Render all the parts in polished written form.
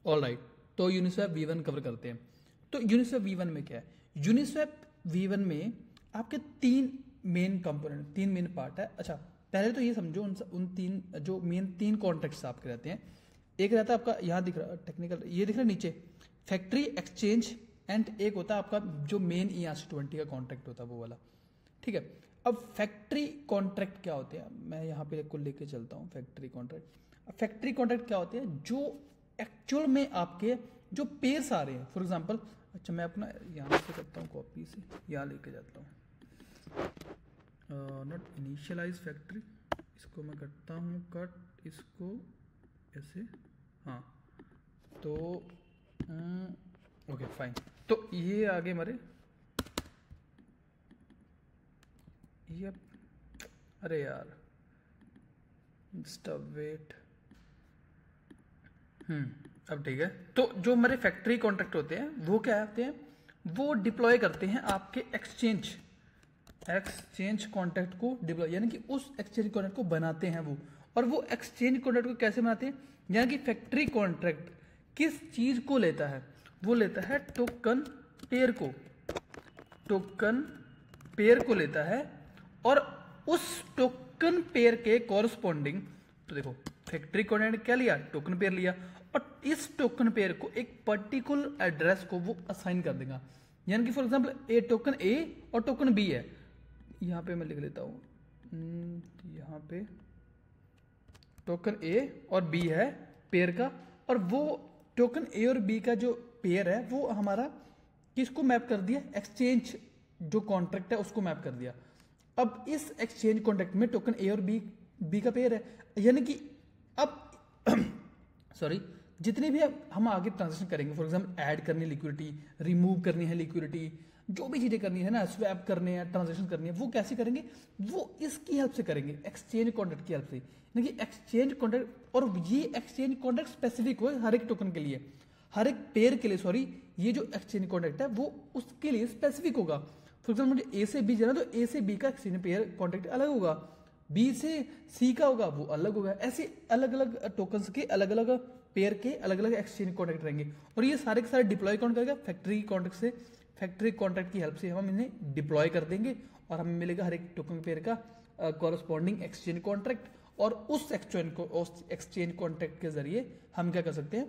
Alright, तो Uniswap V1 cover करते हैं। तो यूनिस्वैप V1 में क्या है? यूनिस्वैप V1 में आपके तीन मेन कंपोनेंट, तीन मेन पार्ट है। अच्छा, पहले तो ये समझो उन तीन जो मेन तीन कॉन्ट्रैक्ट्स आपके रहते हैं। एक रहता है आपका, यहाँ दिख रहा टेक्निकल, ये दिख रहा है नीचे, फैक्ट्री एक्सचेंज, एंड एक होता है आपका जो मेन ERC-20 का कॉन्ट्रैक्ट होता है वो वाला, ठीक है। अब फैक्ट्री कॉन्ट्रैक्ट क्या होते हैं? मैं यहाँ पे को लेके चलता हूँ फैक्ट्री कॉन्ट्रैक्ट। फैक्ट्री कॉन्ट्रैक्ट क्या होते हैं? जो एक्चुअल में आपके जो पेयर्स आ रहे हैं, फॉर एग्जांपल, अच्छा मैं अपना यहाँ से करता हूँ कॉपी से, यहाँ लेके जाता हूँ, नॉट इनिशियलाइज फैक्ट्री, इसको मैं करता हूँ कट, इसको ऐसे, हाँ, तो ओके फाइन। तो ये आगे हमारे ये, अरे यार स्टॉप वेट, अब ठीक है। तो जो हमारे फैक्ट्री कॉन्ट्रैक्ट होते हैं वो क्या होते हैं? वो डिप्लॉय करते हैं आपके एक्सचेंज कॉन्ट्रैक्ट को डिप्लॉय, यानी कि उस एक्सचेंज कॉन्ट्रैक्ट को बनाते हैं वो। और वो एक्सचेंज कॉन्ट्रैक्ट को कैसे बनाते हैं? यानी कि फैक्ट्री कॉन्ट्रैक्ट किस चीज को लेता है? वो लेता है टोकन पेयर को, टोकन पेयर को लेता है, और उस टोकन पेयर के कॉरस्पॉन्डिंग, तो देखो फैक्ट्री कॉन्ट्रैक्ट क्या लिया? टोकन पेयर लिया, और इस टोकन पेयर को एक पर्टिकुलर एड्रेस को वो असाइन कर देगा। यानी कि फॉर एग्जांपल टोकन ए और टोकन बी है, यहां पे मैं लिख लेता हूं, यहां पे टोकन ए और बी है पेयर का, और वो टोकन ए और बी का जो पेयर है वो हमारा किसको मैप कर दिया? एक्सचेंज जो कॉन्ट्रैक्ट है उसको मैप कर दिया। अब इस एक्सचेंज कॉन्ट्रैक्ट में टोकन ए और बी का पेयर है, यानी कि अब सॉरी, जितने भी हम आगे ट्रांजेक्शन करेंगे, फॉर एग्जांपल ऐड करनी लिक्विडिटी, रिमूव करनी है लिक्विडिटी, जो भी चीजें करनी है ना, स्वैप करने हैं, ट्रांजेक्शन करनी है, वो कैसे करेंगे? वो इसकी हेल्प से करेंगे, एक्सचेंज कॉन्ट्रैक्ट की हेल्प से। यानी कि एक्सचेंज कॉन्ट्रैक्ट, और ये एक्सचेंज कॉन्ट्रैक्ट स्पेसिफिक हो हर एक टोकन के लिए, हर एक पेयर के लिए, सॉरी, ये जो एक्सचेंज कॉन्ट्रैक्ट है वो उसके लिए स्पेसिफिक होगा। फॉर एग्जाम्पल मुझे ए से बी जाना, तो ए से बी का एक्सचेंज पेयर कॉन्ट्रैक्ट अलग होगा, बी से सी का होगा वो अलग होगा। ऐसे अलग अलग टोकन्स के अलग अलग पेयर के अलग अलग एक्सचेंज कॉन्ट्रैक्ट रहेंगे, और ये सारे के सारे डिप्लॉय कौन करेगा? फैक्ट्री कॉन्ट्रैक्ट से, फैक्ट्री कॉन्ट्रैक्ट की हेल्प से हम इन्हें डिप्लॉय कर देंगे, और हमें मिलेगा हर एक टोकन पेयर का कॉरस्पॉन्डिंग एक्सचेंज कॉन्ट्रैक्ट। और उस एक्सचेंज कॉन्ट्रैक्ट के जरिए हम क्या कर सकते हैं?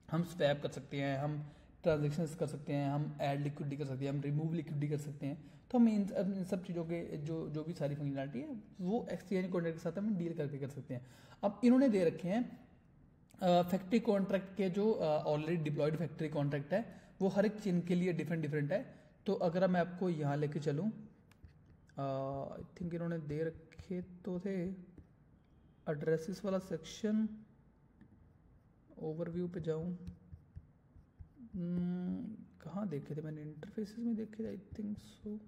हम स्वैप कर सकते हैं, हम ट्रांजेक्शन कर सकते हैं, हम ऐड लिक्विडिटी कर सकते हैं, हम रिमूव लिक्विडिटी कर सकते हैं। तो हम इन सब चीज़ों के जो भी सारी फंक्शनलिटी है वो एक्सचेंज कॉन्ट्रैक्ट के साथ हम डील करके कर सकते हैं। अब इन्होंने दे रखे हैं फैक्ट्री कॉन्ट्रैक्ट के जो ऑलरेडी डिप्लॉयड फैक्ट्री कॉन्ट्रैक्ट है वो हर एक चेन के लिए डिफरेंट डिफरेंट है। तो अगर मैं आपको यहाँ लेके चलूँ, आई थिंक इन्होंने दे रखे तो थे एड्रेसेस वाला सेक्शन, ओवरव्यू पे जाऊँ, कहाँ देखे थे मैंने? इंटरफेसेस में देखे थे आई थिंक सो।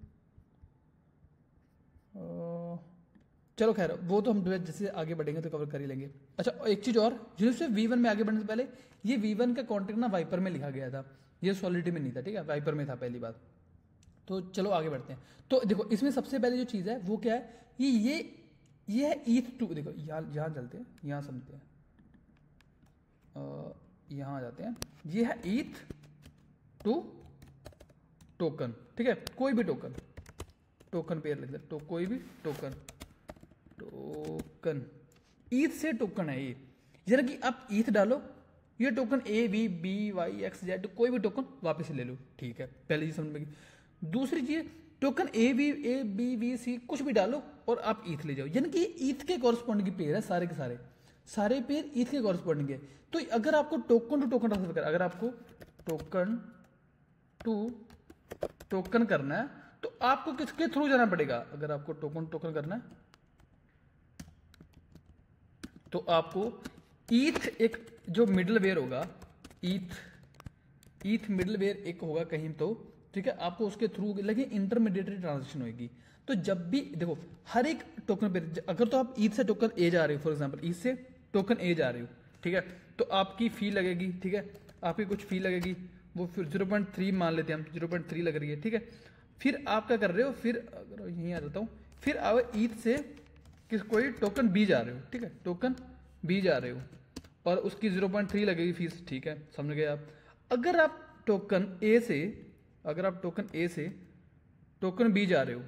चलो खैर, वो तो हम जैसे आगे बढ़ेंगे तो कवर कर ही लेंगे। अच्छा, एक चीज और, यूनिस्वैप V1 में आगे बढ़ने से पहले, ये V1 का कॉन्ट्रैक्ट ना वाइपर में लिखा गया था, ये सॉलिडिटी में नहीं था, ठीक है, वाइपर में था पहली बात। तो चलो आगे बढ़ते हैं। तो देखो इसमें सबसे पहले जो चीज है वो क्या है? ये है ETH2। देखो यहाँ चलते हैं, यहाँ समझते हैं, यहाँ आ जाते हैं। ये है ETH2 टोकन, ठीक है, कोई भी टोकन पेयर लिखते हैं, तो कोई भी टोकन ETH से टोकन है ये, यानी कि आप ETH डालो, ये token A B B Y X Z कोई भी टोकन वापस ले लो, ठीक है, पहली चीज समझ में गई। दूसरी चीज, token A B V C कुछ भी डालो और आप ETH ले जाओ, यानी कि ETH के कॉरस्पॉन्डिंग पेयर है, सारे के सारे पेयर ETH के कॉरस्पॉन्डिंग है। तो अगर आपको टोकन टू टोकन ट्रांसफर करना, अगर आपको टोकन टू टोकन करना है तो आपको किसके थ्रू जाना पड़ेगा? अगर आपको टोकन करना है तो आपको ETH एक जो मिडलवेयर होगा, ETH मिडलवेयर एक होगा कहीं, तो ठीक है, आपको उसके थ्रू लगे इंटरमीडिएटरी ट्रांजेक्शन होगी। तो जब भी देखो हर एक टोकन पे, अगर तो आप ETH से टोकन A जा रहे हो, फॉर एग्जांपल ETH से टोकन A जा रहे हो, ठीक है, तो आपकी फी लगेगी, ठीक है, आपकी कुछ फी लगेगी, वो फिर 0.3 मान लेते हैं हम, 0.3 लग रही है, ठीक है। फिर आप क्या कर रहे हो? फिर अगर यहीं आ जाता हूँ, फिर आप ETH से कोई टोकन B जा रहे हो, ठीक है, टोकन B जा रहे हो, और उसकी 0.3 लगेगी फीस, ठीक है, समझ गए आप। अगर आप टोकन ए से टोकन बी जा रहे हो,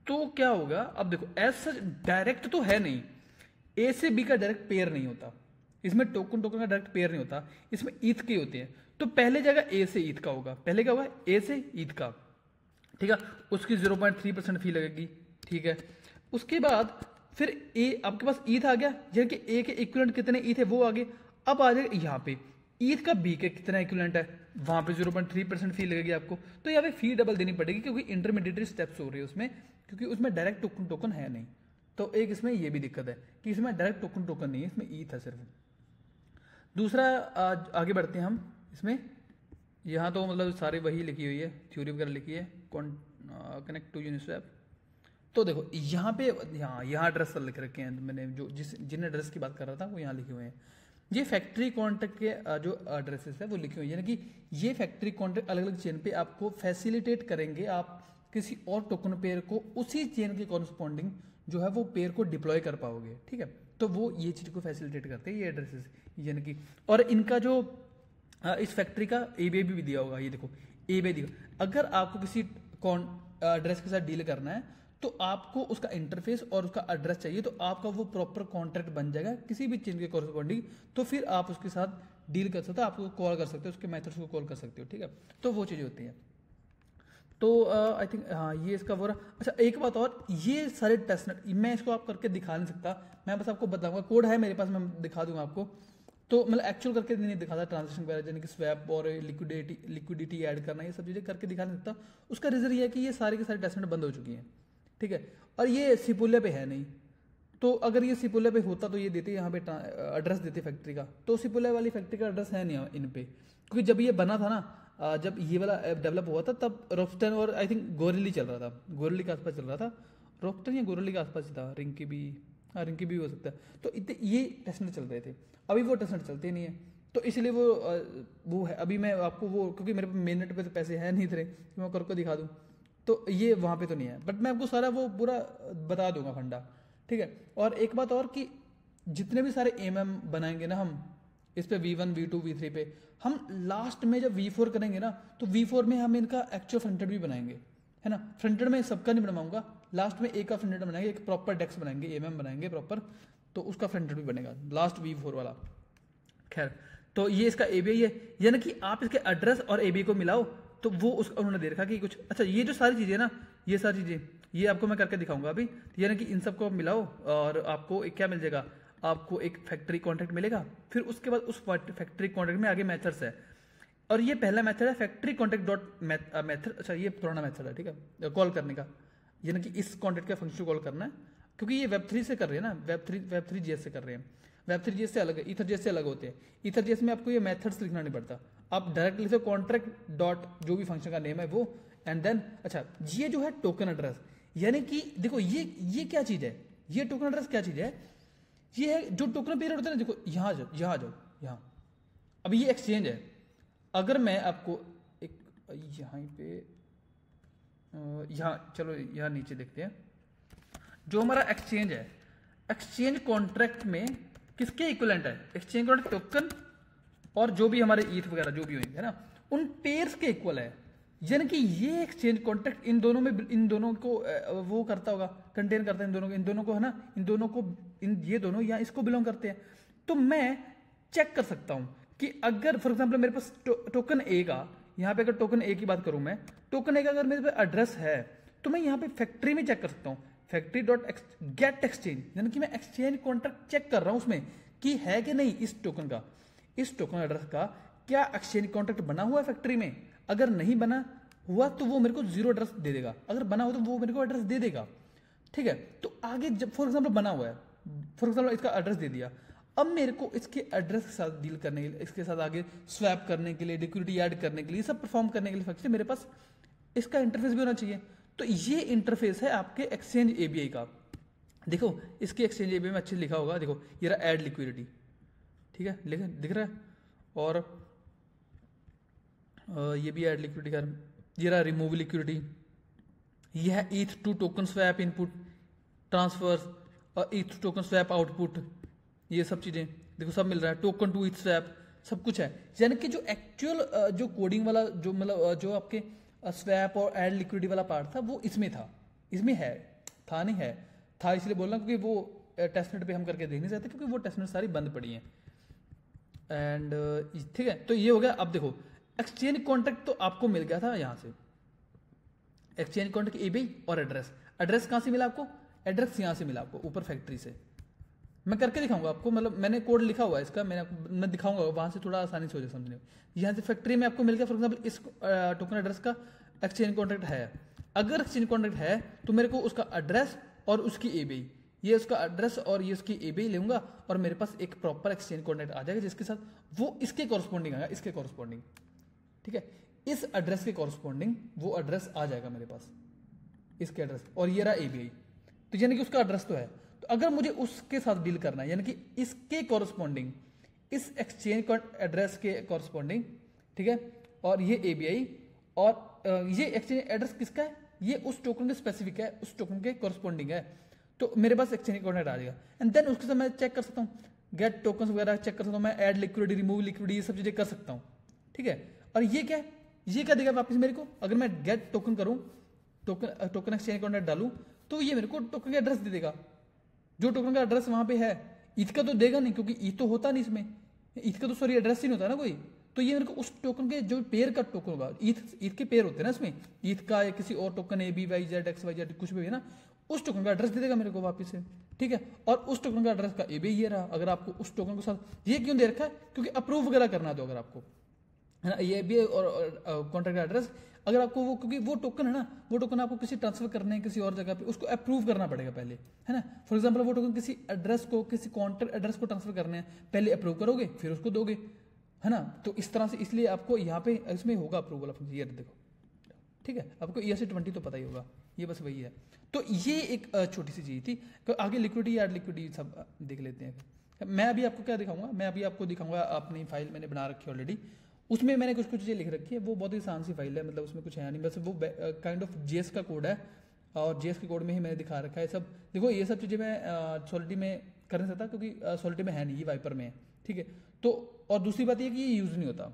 तो क्या होगा, अब देखो एज सच डायरेक्ट तो है नहीं, ए से बी का डायरेक्ट पेयर नहीं होता, इसमें टोकन का डायरेक्ट पेयर नहीं होता, इसमें ईथ के होते हैं। तो पहले जगह ए से ईथ का होगा, पहले क्या होगा, ए से ईथ का, ठीक है, उसकी 0.3% फी लगेगी, ठीक है। उसके बाद फिर ए आपके पास ईथ आ गया, यानी कि ए के इक्विवेलेंट कितने ईथ है वो आगे। अब आ जाएगा यहाँ पे ईथ का बी के कितना इक्विवेलेंट है, वहां पे 0.3% फी लगेगी आपको। तो यहाँ पे फी डबल देनी पड़ेगी, क्योंकि इंटरमीडिएटरी स्टेप्स हो रही है उसमें, क्योंकि उसमें डायरेक्ट टोकन है नहीं। तो एक इसमें ये भी दिक्कत है कि इसमें डायरेक्ट टोकन नहीं है, इसमें ईथ है सिर्फ। दूसरा आगे बढ़ते हैं हम इसमें। यहाँ तो मतलब सारी वही लिखी हुई है, थ्योरी वगैरह लिखी है, कनेक्ट टू यूनिस्वैप। तो देखो यहाँ पे यहाँ एड्रेस लिख रखे हैं मैंने, जिन एड्रेस की बात कर रहा था वो यहाँ लिखे हुए हैं। ये फैक्ट्री कॉन्ट्रैक्ट के जो एड्रेसेस है वो लिखे हुए हैं, यानी कि ये फैक्ट्री कॉन्ट्रैक्ट अलग अलग चेन पे आपको फैसिलिटेट करेंगे, आप किसी और टोकन पेयर को उसी चेन के कॉरस्पॉन्डिंग जो है वो पेयर को डिप्लॉय कर पाओगे, ठीक है। तो वो ये चीज को फैसिलिटेट करते हैं ये एड्रेसेस, यानी कि, और इनका जो इस फैक्ट्री का एबीआई भी दिया होगा, ये देखो एबीआई दिया। अगर आपको किसी एड्रेस के साथ डील करना है तो आपको उसका इंटरफेस और उसका एड्रेस चाहिए, तो आपका वो प्रॉपर कॉन्ट्रैक्ट बन जाएगा किसी भी चेन के कॉरस्पॉन्डिंग। तो फिर आप उसके साथ डील कर सकते हो, आप उसको कॉल कर सकते हो, उसके मेथड्स को कॉल कर सकते हो, ठीक है। तो वो चीज़ें होती हैं। तो आई थिंक हाँ ये इसका वो रहा। अच्छा एक बात और, ये सारे टेस्ट मैं इसको आप करके दिखा नहीं सकता, मैं बस आपको बताऊंगा, कोड है मेरे पास, मैं दिखा दूंगा आपको। तो मतलब एक्चुअल करके नहीं दिखाता, ट्रांजेक्शन वगैरह यानी कि स्वैप और लिक्विडिटी ऐड करना, ये सब चीज़ें करके दिखा नहीं सकता। उसका रीज़न ये है कि ये सारे के सारे टेस्टनेट बंद हो चुकी हैं, ठीक है, और ये सिपुलिया पे है नहीं। तो अगर ये सिपुलिया पे होता तो ये देते, यहाँ पे एड्रेस देते फैक्ट्री का, तो सिपुलिया वाली फैक्ट्री का एड्रेस है नहीं इन पे, क्योंकि जब ये बना था ना, जब ये वाला ऐप डेवलप हुआ था तब रोफ्टन और आई थिंक गोरेली चल रहा था, गोरेली के आसपास चल रहा था, रोफ्टन या गोरेली के आसपास था, रिंकी भी हो सकता है। तो इतने ये टेस्टनेट चल रहे थे, अभी वो टेस्टनेट चलते नहीं है, तो इसलिए वो है। अभी मैं आपको वो, क्योंकि मेरे मेन नेट पे तो पैसे है नहीं थे कि मैं करके दिखा दूँ, तो ये वहाँ पे तो नहीं है, बट मैं आपको सारा वो पूरा बता दूंगा फंडा, ठीक है। और एक बात और कि जितने भी सारे एमएम बनाएंगे ना हम इस पे V1 V2 V3 पे, हम लास्ट में जब V4 करेंगे ना, तो V4 में हम इनका एक्चुअल फ्रंटेड भी बनाएंगे, है ना। फ्रंटेड में सबका नहीं बनवाऊंगा, लास्ट में एक का फ्रंटेड बनाएंगे, एक प्रॉपर डेक्स बनाएंगे, एमएम बनाएंगे प्रॉपर, तो उसका फ्रंटेड भी बनेगा लास्ट V4 वाला। खैर, तो ये इसका एबीआई है, यानी कि आप इसके एड्रेस और एबीआई को मिलाओ तो वो उसका उन्होंने दे रखा कि कुछ। अच्छा ये जो सारी चीजें ना, ये सारी चीजें ये आपको मैं करके दिखाऊंगा अभी, यानी कि इन सबको मिलाओ और आपको एक क्या मिल जाएगा, आपको एक फैक्ट्री कॉन्ट्रैक्ट मिलेगा। फिर उसके बाद उस फैक्ट्री कॉन्ट्रैक्ट में आगे मेथड्स है, और ये पहला मेथड है फैक्ट्री कॉन्ट्रैक्ट डॉट मेथड। अच्छा ये पुराना मेथड है, ठीक है, कॉल करने का, यानी कि इस कॉन्ट्रैक्ट का फंक्शन कॉल करना है, क्योंकि ये वेब3 से कर रहे हैं ना, वेब3 से कर रहे हैं। वेब3 से अलग है, ईथर से अलग होते हैं। ईथर में आपको ये मेथड्स लिखना नहीं पड़ता, आप डायरेक्ट लिखो कॉन्ट्रैक्ट डॉट जो भी फंक्शन का नेम है वो, एंड देन अच्छा ये जो है टोकन एड्रेस, यानी कि देखो ये क्या चीज है, ये टोकन एड्रेस क्या चीज है, ये है जो टोकन पीरियड होता है ना। देखो यहाँ जाओ यहाँ, अब ये एक्सचेंज है। अगर मैं आपको एक यहाँ पे यहाँ चलो यहाँ नीचे देखते हैं, जो हमारा एक्सचेंज है, एक्सचेंज कॉन्ट्रैक्ट में किसके इक्विवेलेंट है, एक्सचेंज कॉन्ट्रैक्ट टोकन और जो भी हमारे ईथ वगैरह जो भी होंगे, है ना, उन पेयर्स के इक्वल है। यानी कि ये एक्सचेंज कॉन्ट्रैक्ट इन दोनों को वो करता होगा, कंटेन करता है इन दोनों को, है ना, ये दोनों या इसको बिलोंग करते हैं। तो मैं चेक कर सकता हूं कि अगर फॉर एग्जांपल मेरे पास टोकन ए का, यहाँ पे अगर टोकन ए की बात करूं मैं, टोकन ए का अगर मेरे पे एड्रेस है तो मैं यहाँ पे फैक्ट्री में चेक कर सकता हूँ, फैक्ट्री डॉट गेट एक्सचेंज, यानी कि मैं एक्सचेंज कॉन्ट्रैक्ट चेक कर रहा हूं उसमें कि है कि नहीं इस टोकन एड्रेस का क्या एक्सचेंज कॉन्ट्रैक्ट बना हुआ है फैक्ट्री में। अगर नहीं बना हुआ तो वो मेरे को जीरो एड्रेस दे देगा, अगर बना हुआ तो वो मेरे को एड्रेस दे देगा, ठीक है। तो आगे जब फॉर एग्जांपल बना हुआ है, फॉर एग्जांपल इसका एड्रेस दे दिया, अब मेरे को इसके एड्रेस के साथ डील करने के लिए, इसके साथ आगे स्वैप करने के लिए, लिक्विडिटी ऐड करने के लिए, सब परफॉर्म करने के लिए फैक्ट्री मेरे पास इसका इंटरफेस भी होना चाहिए। तो ये इंटरफेस है आपके एक्सचेंज एबीआई का। देखो इसके एक्सचेंज एबीआई में अच्छे लिखा होगा, देखो ये रहा ऐड लिक्विडिटी, ठीक है, दिख रहा है, और ये भी ऐड लिक्विडिटी का, ये रहा रिमूव लिक्विडिटी, ये है eth to token swap input transfers, और ईथ टोकन स्वैप आउटपुट, ये सब चीजें देखो सब मिल रहा है, टोकन टू ईथ स्वैप सब कुछ है। यानी कि जो एक्चुअल जो कोडिंग वाला जो मतलब जो आपके स्वैप और ऐड लिक्विडिटी वाला पार्ट था वो इसमें था, इसमें है, था नहीं है, था इसलिए बोलना क्योंकि वो टेस्टनेट पे हम करके देख नहीं सकते क्योंकि वो टेस्टनेट सारी बंद पड़ी हैं। एंड ठीक है, तो ये हो गया। अब देखो एक्सचेंज कॉन्ट्रैक्ट तो आपको मिल गया था यहाँ से, एक्सचेंज कॉन्ट्रैक्ट एबीआई और एड्रेस। एड्रेस कहाँ से मिला आपको? एड्रेस यहाँ से मिला आपको ऊपर फैक्ट्री से। मैं करके दिखाऊंगा आपको, मतलब मैंने कोड लिखा हुआ है इसका, मैं दिखाऊंगा वहां से थोड़ा आसानी से हो जाए समझने में। यहाँ से फैक्ट्री में आपको मिल गया, फॉर एग्जाम्पल इस टोकन एड्रेस का एक्सचेंज कॉन्ट्रैक्ट है। अगर एक्सचेंज कॉन्ट्रैक्ट है तो मेरे को उसका एड्रेस और उसकी एबीआई, ये उसका एड्रेस और ये उसकी एबीआई लूंगा और मेरे पास एक प्रॉपर एक्सचेंज कॉन्ट्रैक्ट आ जाएगा जिसके साथ वो इसके कॉरस्पॉन्डिंग आएगा, इसके कॉरस्पॉन्डिंग, ठीक है, इस एड्रेस के कॉरस्पॉन्डिंग वो एड्रेस आ जाएगा मेरे पास, इसके एड्रेस, और ये रहा एबीआई। तो यानी कि उसका एड्रेस तो है, तो अगर मुझे उसके साथ डील करना है यानी कि इसके कॉरस्पॉन्डिंग, इस एक्सचेंज एड्रेस के कॉरस्पॉन्डिंग, ठीक है, और ये एबीआई और ये एक्सचेंज एड्रेस किसका है? ये उस टोकन के स्पेसिफिक है, उस टोकन के कॉरस्पॉन्डिंग है, तो मेरे पास एक्सचेंज कॉन्ट्रैक्ट आ जाएगा। एंड देन उसके साथ मैं चेक कर सकता हूँ, गेट टोकन वगैरह चेक कर सकता हूँ, मैं ऐड लिक्विडिटी, रिमूव लिक्विडिटी, ये सब चीजें कर सकता हूँ, ठीक है। और ये क्या है? ये क्या देगा वापस मेरे को? अगर मैं गेट टोकन करूँ, टोकन एक्सचेंज कॉन्ट्रैक्ट डालूं, तो ये मेरे को टोकन का एड्रेस दे देगा, जो टोकन का एड्रेस वहां पे है। ईथ का तो देगा नहीं क्योंकि ईथ तो होता नहीं इसमें, ईथ का तो सॉरी एड्रेस ही नहीं होता ना कोई, तो ये मेरे को उस टोकन के जो पेयर का टोकन होगा, ईथ के पेयर होते हैं ना इसमें, ईथ का या किसी और token A B Y Z X Y Z कुछ भी है ना, उस टोकन का एड्रेस दे देगा मेरे को वापस से, ठीक है। और उस टोकन का एड्रेस का ए बी ये रहा। अगर आपको उस टोकन के साथ ये क्यों दे रखा है? क्योंकि अप्रूव वगैरह करना तो अगर आपको है ना, ये भी और कॉन्ट्रैक्ट एड्रेस अगर आपको वो, क्योंकि वो टोकन है ना, वो टोकन आपको किसी ट्रांसफर करने है किसी और जगह पे, उसको अप्रूव करना पड़ेगा पहले, है ना। फॉर एग्जांपल वो टोकन किसी एड्रेस को, किसी कॉन्ट्रैक्ट एड्रेस को ट्रांसफर करने हैं, पहले अप्रूव करोगे फिर उसको दोगे, है ना। तो इस तरह से इसलिए आपको यहाँ पे इसमें होगा अप्रूवल ऑफ ईयर, देखो, ठीक है, आपको ERC-20 तो पता ही होगा, ये बस वही है। तो ये एक छोटी सी चीज थी। तो आगे लिक्विडिटी ऐड लिक्विडिटी सब देख लेते हैं। मैं अभी आपको क्या दिखाऊंगा, मैं अभी आपको दिखाऊंगा अपनी फाइल मैंने बना रखी है ऑलरेडी, उसमें मैंने कुछ कुछ चीज़ें लिख रखी है, वो बहुत ही आसान सी फाइल है, मतलब उसमें कुछ है नहीं, बस वो काइंड ऑफ जेएस का कोड है और जेएस के कोड में ही मैंने दिखा रखा है सब। देखो ये सब चीज़ें मैं सॉलिडिटी में कर नहीं सकता क्योंकि सॉलिडिटी में है नहीं, ये वाइपर में है, ठीक है। तो और दूसरी बात ये कि ये यूज़ नहीं होता,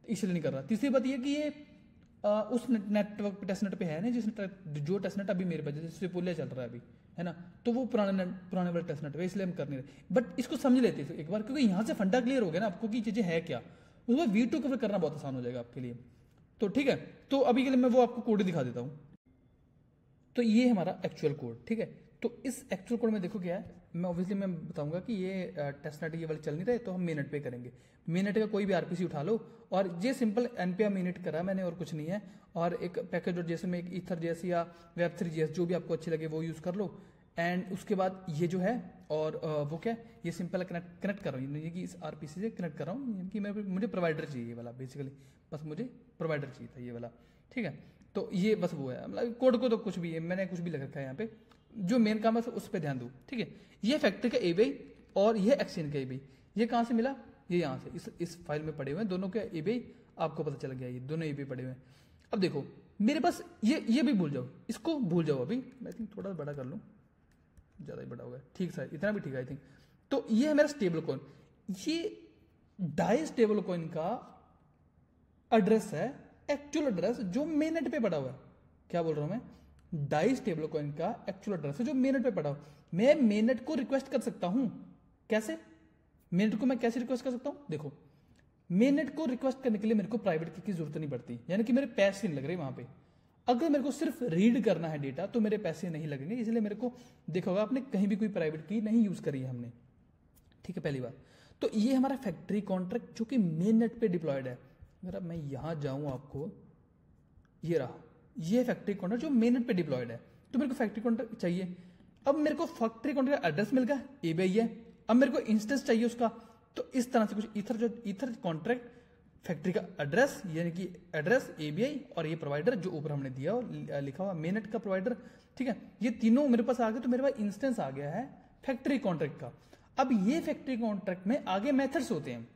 इसलिए नहीं कर रहा। तीसरी बात ये कि ये उस नेटवर्क टेस्टनेट पे है ना, जो टेस्टनेट अभी मेरे पास जैसे पुलिया चल रहा है अभी, है ना, तो वो पुराने वाले टेस्टनेट पे, इसलिए हम कर नहीं रहे। बट इसको समझ लेते हैं एक बार, क्योंकि यहाँ से फंडा क्लियर हो गया ना आपको कि चीज़ें है क्या, उसको V2 कवर करना बहुत आसान हो जाएगा आपके लिए। तो ठीक है, तो अभी के लिए मैं वो आपको कोड दिखा देता हूँ। तो ये हमारा एक्चुअल कोड, ठीक है। तो इस एक्चुअल कोड में देखो क्या है, मैं ऑब्वियसली मैं बताऊंगा कि ये टेस्टनेट ये वाले चल नहीं रहे, तो हम मिनट पे करेंगे। मिनट का कोई भी आरपीसी उठा लो और ये सिंपल npm मिनट करा मैंने और कुछ नहीं है। और एक पैकेज डॉट जेएस में एक ईथर जेएस या web3js जो भी आपको अच्छी लगे वो यूज कर लो। एंड उसके बाद ये जो है और वो क्या है, ये सिंपल कनेक्ट कर रहा हूँ, ये कि इस आरपीसी से कनेक्ट कर रहा हूँ कि मुझे प्रोवाइडर चाहिए ये वाला, बेसिकली बस मुझे प्रोवाइडर चाहिए था ये वाला, ठीक है। तो ये बस वो है, मतलब कोड को तो कुछ भी है, मैंने कुछ भी लग रखा है यहाँ पे, जो मेन काम है उस पर ध्यान दो, ठीक है। ये फैक्ट्री का एबीआई और ये एक्सचेंज का एबीआई, ये कहाँ से मिला? ये यहाँ से इस फाइल में पड़े हुए हैं दोनों के एबीआई, आपको पता चल गया ये दोनों एबीआई पड़े हुए हैं। अब देखो मेरे पास ये भी भूल जाओ, इसको भूल जाओ अभी, मैं थिंक थोड़ा बड़ा कर लूँ, ज़्यादा ही बड़ा होगा, ठीक सर, इतना भी ठीक है आई थिंक। तो ये है मेरा स्टेबल कॉइन, ये डाई स्टेबल कॉइन का एड्रेस है, एक्चुअल एड्रेस जो मेननेट पे पड़ा हुआ है। क्या बोल रहा हूं मैं? डाई स्टेबल कॉइन का एक्चुअल एड्रेस है जो मेननेट पे पड़ा हुआ है। मैं मेननेट को रिक्वेस्ट कर सकता हूं, कैसे? मेननेट को मैं कैसे रिक्वेस्ट कर सकता हूं? देखो, मेननेट को रिक्वेस्ट करने के लिए मेरे को प्राइवेट की जरूरत नहीं पड़ती, यानी कि मेरे पैसे नहीं लग रहे वहां पे। अगर मेरे को सिर्फ रीड करना है डेटा तो मेरे पैसे नहीं लगेंगे, इसलिए मेरे को देखा होगा आपने कहीं भी कोई प्राइवेट की नहीं यूज करी है हमने, ठीक है, पहली बार। तो ये हमारा फैक्ट्री कॉन्ट्रैक्ट जो कि मेन नेट पे डिप्लॉयड है। अगर अब मैं यहां जाऊं, आपको ये रहा, ये फैक्ट्री कॉन्ट्रैक्ट जो मेन नेट पे डिप्लॉयड है, तो मेरे को फैक्ट्री कॉन्ट्रैक्ट चाहिए। अब मेरे को फैक्ट्री कॉन्ट्रैक्ट का एड्रेस मिल गया, एबीआई है। अब मेरे को इंस्टेंस चाहिए उसका, तो इस तरह से कुछ ईथर कॉन्ट्रैक्ट फैक्ट्री का एड्रेस, यानी कि एड्रेस, एबीआई और ये प्रोवाइडर जो ऊपर हमने दिया और लिखा हुआ मेननेट का प्रोवाइडर, ठीक है। ये तीनों मेरे पास आ गए, तो मेरे पास इंस्टेंस आ गया है फैक्ट्री कॉन्ट्रैक्ट का। अब ये फैक्ट्री कॉन्ट्रैक्ट में आगे मेथड्स होते हैं,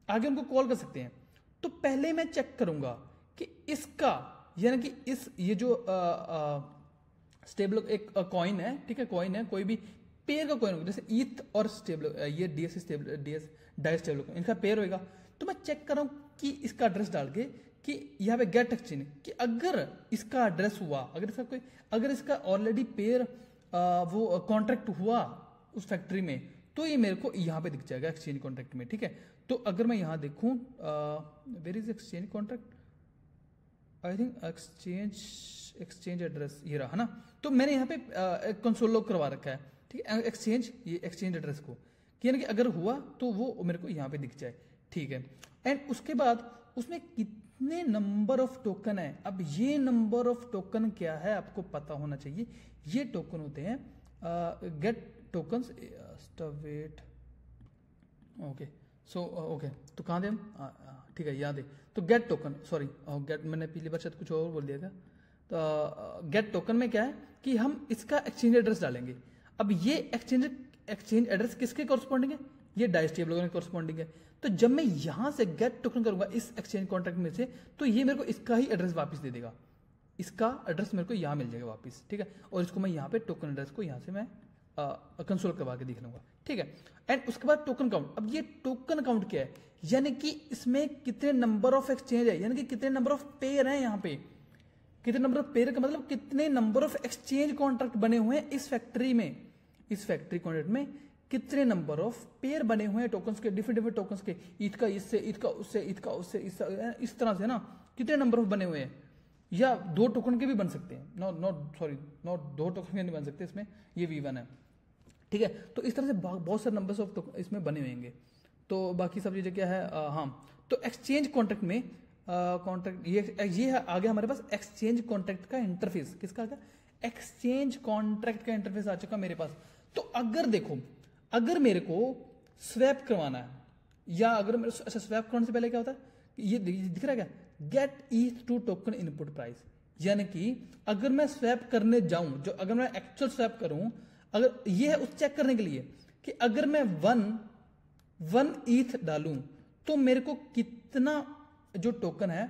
आगे उनको कॉल कर सकते हैं। तो पहले मैं चेक करूंगा कि इसका, यानी कि इस ये जो स्टेबल एक कॉइन है, ठीक है, कॉइन है, कोई भी पेयर का कॉइन होगा, जैसे ईथ और स्टेबल, ये DS stable, DS DAI stable, इनका पेयर होगा। तो मैं चेक कर रहा हूँ कि इसका एड्रेस डाल के कि यहाँ पे गेट एक्सचेंज, कि अगर इसका एड्रेस हुआ, अगर इसका कोई, अगर इसका ऑलरेडी पेयर वो कॉन्ट्रैक्ट हुआ उस फैक्ट्री में, तो ये मेरे को यहाँ पे दिख जाएगा एक्सचेंज कॉन्ट्रैक्ट में, ठीक है। तो अगर मैं यहाँ देखूँ, where is exchange contract, I think exchange address ये रहा, है ना। तो मैंने यहाँ पे कंसोल लॉग करवा रखा है, ठीक है, एक्सचेंज, ये एक्सचेंज एड्रेस को, कि यानी कि अगर हुआ तो वो मेरे को यहाँ पे दिख जाए, ठीक है। एंड उसके बाद उसमें कितने नंबर ऑफ टोकन है, अब ये नंबर ऑफ टोकन क्या है आपको पता होना चाहिए। ये टोकन होते हैं get tokens, wait, okay, so okay, तो कहाँ दे हम, ठीक है याद है। तो गेट टोकन, सॉरी गेट, मैंने पहली बार शायद कुछ और बोल दिया था। तो गेट टोकन में क्या है कि हम इसका एक्सचेंज एड्रेस डालेंगे। अब ये एक्सचेंज एड्रेस किसके कॉरस्पॉन्डिंग है, ये डाई स्टेबल के कॉरस्पॉन्डिंग है। तो जब मैं यहां से गेट टोकन करूंगा इस एक्सचेंज कॉन्ट्रैक्ट में से, तो ये मेरे को इसका ही एड्रेस वापस दे देगा, इसका एड्रेस मेरे को यहाँ मिल जाएगा वापस, ठीक है। और इसको मैं यहाँ पे टोकन एड्रेस को यहाँ से मैं कंसोल करवा के देख लूंगा, ठीक है। एंड उसके बाद टोकन काउंट, अब ये टोकन काउंट क्या है, यानी कि इसमें कितने नंबर ऑफ एक्सचेंज है, यानी कि कितने नंबर ऑफ पेयर हैं यहाँ पे, कितने नंबर ऑफ पेयर का मतलब कितने नंबर ऑफ एक्सचेंज कॉन्ट्रैक्ट बने हुए हैं इस फैक्ट्री में, इस फैक्ट्री कॉन्ट्रैक्ट में कितने नंबर ऑफ पेयर बने हुए हैं टोकन्स के, डिफरेंट डिफरेंट टोकन्स के, ईथ का इससे, ईथ का उससे, ईथ का उससे, इस तरह से ना, कितने नंबर ऑफ बने हुए हैं। या दो टोकन के भी बन सकते हैं, नॉट दो टोकन के नहीं बन सकते, इसमें ये V1 है, ठीक है। तो इस तरह से बहुत सारे नंबर्स ऑफ इसमें बने हुएंगे। तो बाकी सब चीजें क्या है, हाँ, तो एक्सचेंज कॉन्ट्रैक्ट में कॉन्ट्रैक्ट ये है, आ गया हमारे पास एक्सचेंज कॉन्ट्रैक्ट का इंटरफेस, किसका आ गया, एक्सचेंज कॉन्ट्रैक्ट का इंटरफेस आ चुका मेरे पास। तो अगर देखो, अगर मेरे को स्वैप करवाना है, या अगर मेरे, अच्छा स्वैप करने से पहले क्या होता है, ये दिख रहा है क्या, get eth to token input price, यानी कि अगर मैं स्वैप करने जाऊं, जो अगर मैं एक्चुअल स्वैप करूं, अगर ये है उस चेक करने के लिए कि अगर मैं वन ईथ डालूं तो मेरे को कितना जो टोकन है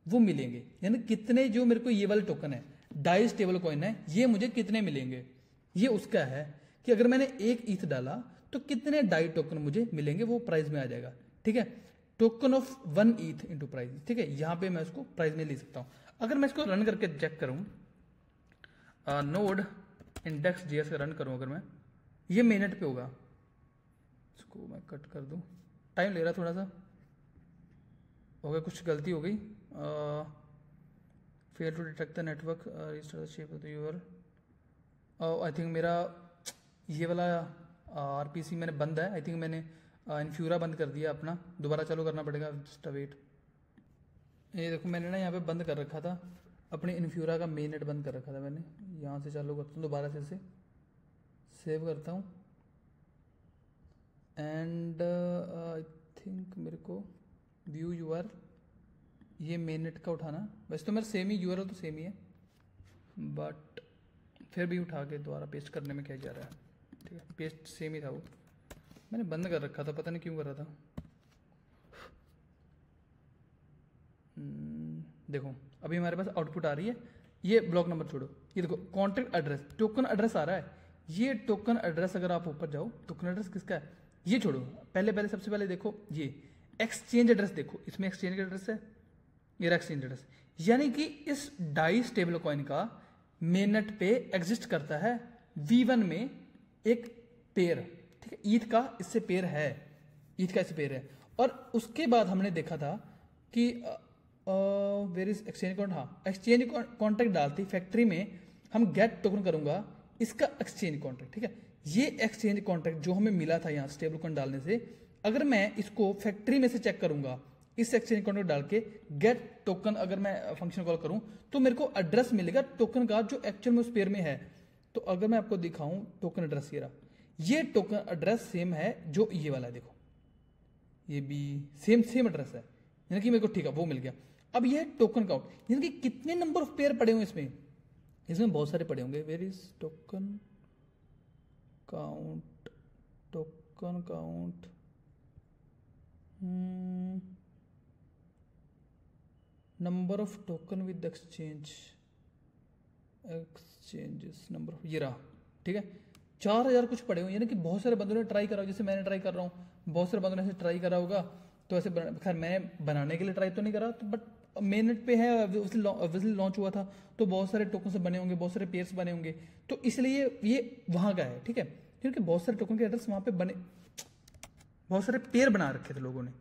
वो मिलेंगे, यानी कितने जो मेरे को ये वाले टोकन है डाई स्टेबल कॉइन है, ये मुझे कितने मिलेंगे, ये उसका है कि अगर मैंने एक ईथ डाला तो कितने डाई टोकन मुझे मिलेंगे, वो प्राइस में आ जाएगा, ठीक है। टोकन ऑफ 1 ईथ इंटू प्राइस, ठीक है, यहां पे मैं उसको प्राइस में ले सकता हूं। अगर मैं इसको रन करके चेक करूं, नोड इंडेक्स जीएस का रन करूं, अगर मैं, ये मिनट पे होगा, इसको मैं कट कर दूं, टाइम ले रहा थोड़ा सा, हो गया, कुछ गलती हो गई, fail to detect the network, restart the shape of the URL, I think मेरा ये वाला आरपीसी मैंने बंद है, आई थिंक मैंने इन्फ्यूरा बंद कर दिया अपना, दोबारा चालू करना पड़ेगा, जस्ट वेट। ये देखो मैंने ना यहाँ पे बंद कर रखा था, अपने इन्फ्यूरा का मेन नेट बंद कर रखा था मैंने, यहाँ से चालू करता हूँ दोबारा से, इसे सेव करता हूँ, एंड आई थिंक मेरे को व्यू यूआर, ये मेन नेट का उठाना, वैसे तो मेरा सेम ही यूआरएल तो सेम ही है, बट फिर भी उठा के दोबारा पेस्ट करने में क्या जा रहा है, ठीक है, पेस्ट सेम ही था, वो मैंने बंद कर रखा था, पता नहीं क्यों कर रहा था। देखो अभी हमारे पास आउटपुट आ रही है, ये ब्लॉक नंबर छोड़ो, ये देखो कॉन्ट्रैक्ट एड्रेस, टोकन एड्रेस आ रहा है, ये टोकन एड्रेस अगर आप ऊपर जाओ, टोकन एड्रेस किसका है, ये छोड़ो, पहले सबसे पहले देखो ये एक्सचेंज एड्रेस, देखो इसमें एक्सचेंज एड्रेस है, ये एक्सचेंज एड्रेस, यानी कि इस डाई स्टेबल कॉइन का मेननेट पे एग्जिस्ट करता है V1 में एक पेयर, ठीक है, ईथ का इससे पेयर है, ईथ का इससे पेयर है। और उसके बाद हमने देखा था कि वेयर इज एक्सचेंज कॉन्ट्रैक्ट, हाँ एक्सचेंज कॉन्ट्रैक्ट डालती फैक्ट्री में हम गेट टोकन करूंगा इसका एक्सचेंज कॉन्ट्रैक्ट, ठीक है। ये एक्सचेंज कॉन्ट्रैक्ट जो हमें मिला था यहाँ स्टेबल कॉइन डालने से, अगर मैं इसको फैक्ट्री में से चेक करूंगा, इस एक्सचेंज कॉन्ट्रैक्ट डाल के गेट टोकन अगर मैं फंक्शन कॉल करूं, तो मेरे को एड्रेस मिलेगा टोकन का जो एक्चुअल में उस पेयर में है। तो अगर मैं आपको दिखाऊं टोकन एड्रेस, ये टोकन एड्रेस सेम है जो ये वाला है, देखो ये भी सेम एड्रेस है, यानी कि मेरे को ठीक है वो मिल गया। अब ये है टोकन काउंट, यानी कि कितने नंबर ऑफ पेयर पड़े हुए इसमें बहुत सारे पड़े होंगे। Where is token count, token count, number of token with exchanges number of, ये रहा, ठीक है। 4000 कुछ पड़े हुए, यानी कि बहुत सारे बंदों ने ट्राई करा, जैसे मैंने ट्राई कर रहा हूँ, बहुत सारे बंदों ने ऐसे ट्राई करा होगा। तो ऐसे खैर मैं बनाने के लिए ट्राई तो नहीं करा, तो बट मेनट पे है, ऑब्वियसली लॉन्च हुआ था, तो बहुत सारे टोकन से बने होंगे, बहुत सारे पेयर्स बने होंगे, तो इसलिए ये वहाँ का है, ठीक है, क्योंकि बहुत सारे टोकन के एड्रेस वहाँ पे बने, बहुत सारे पेयर बना रखे थे लोगों ने,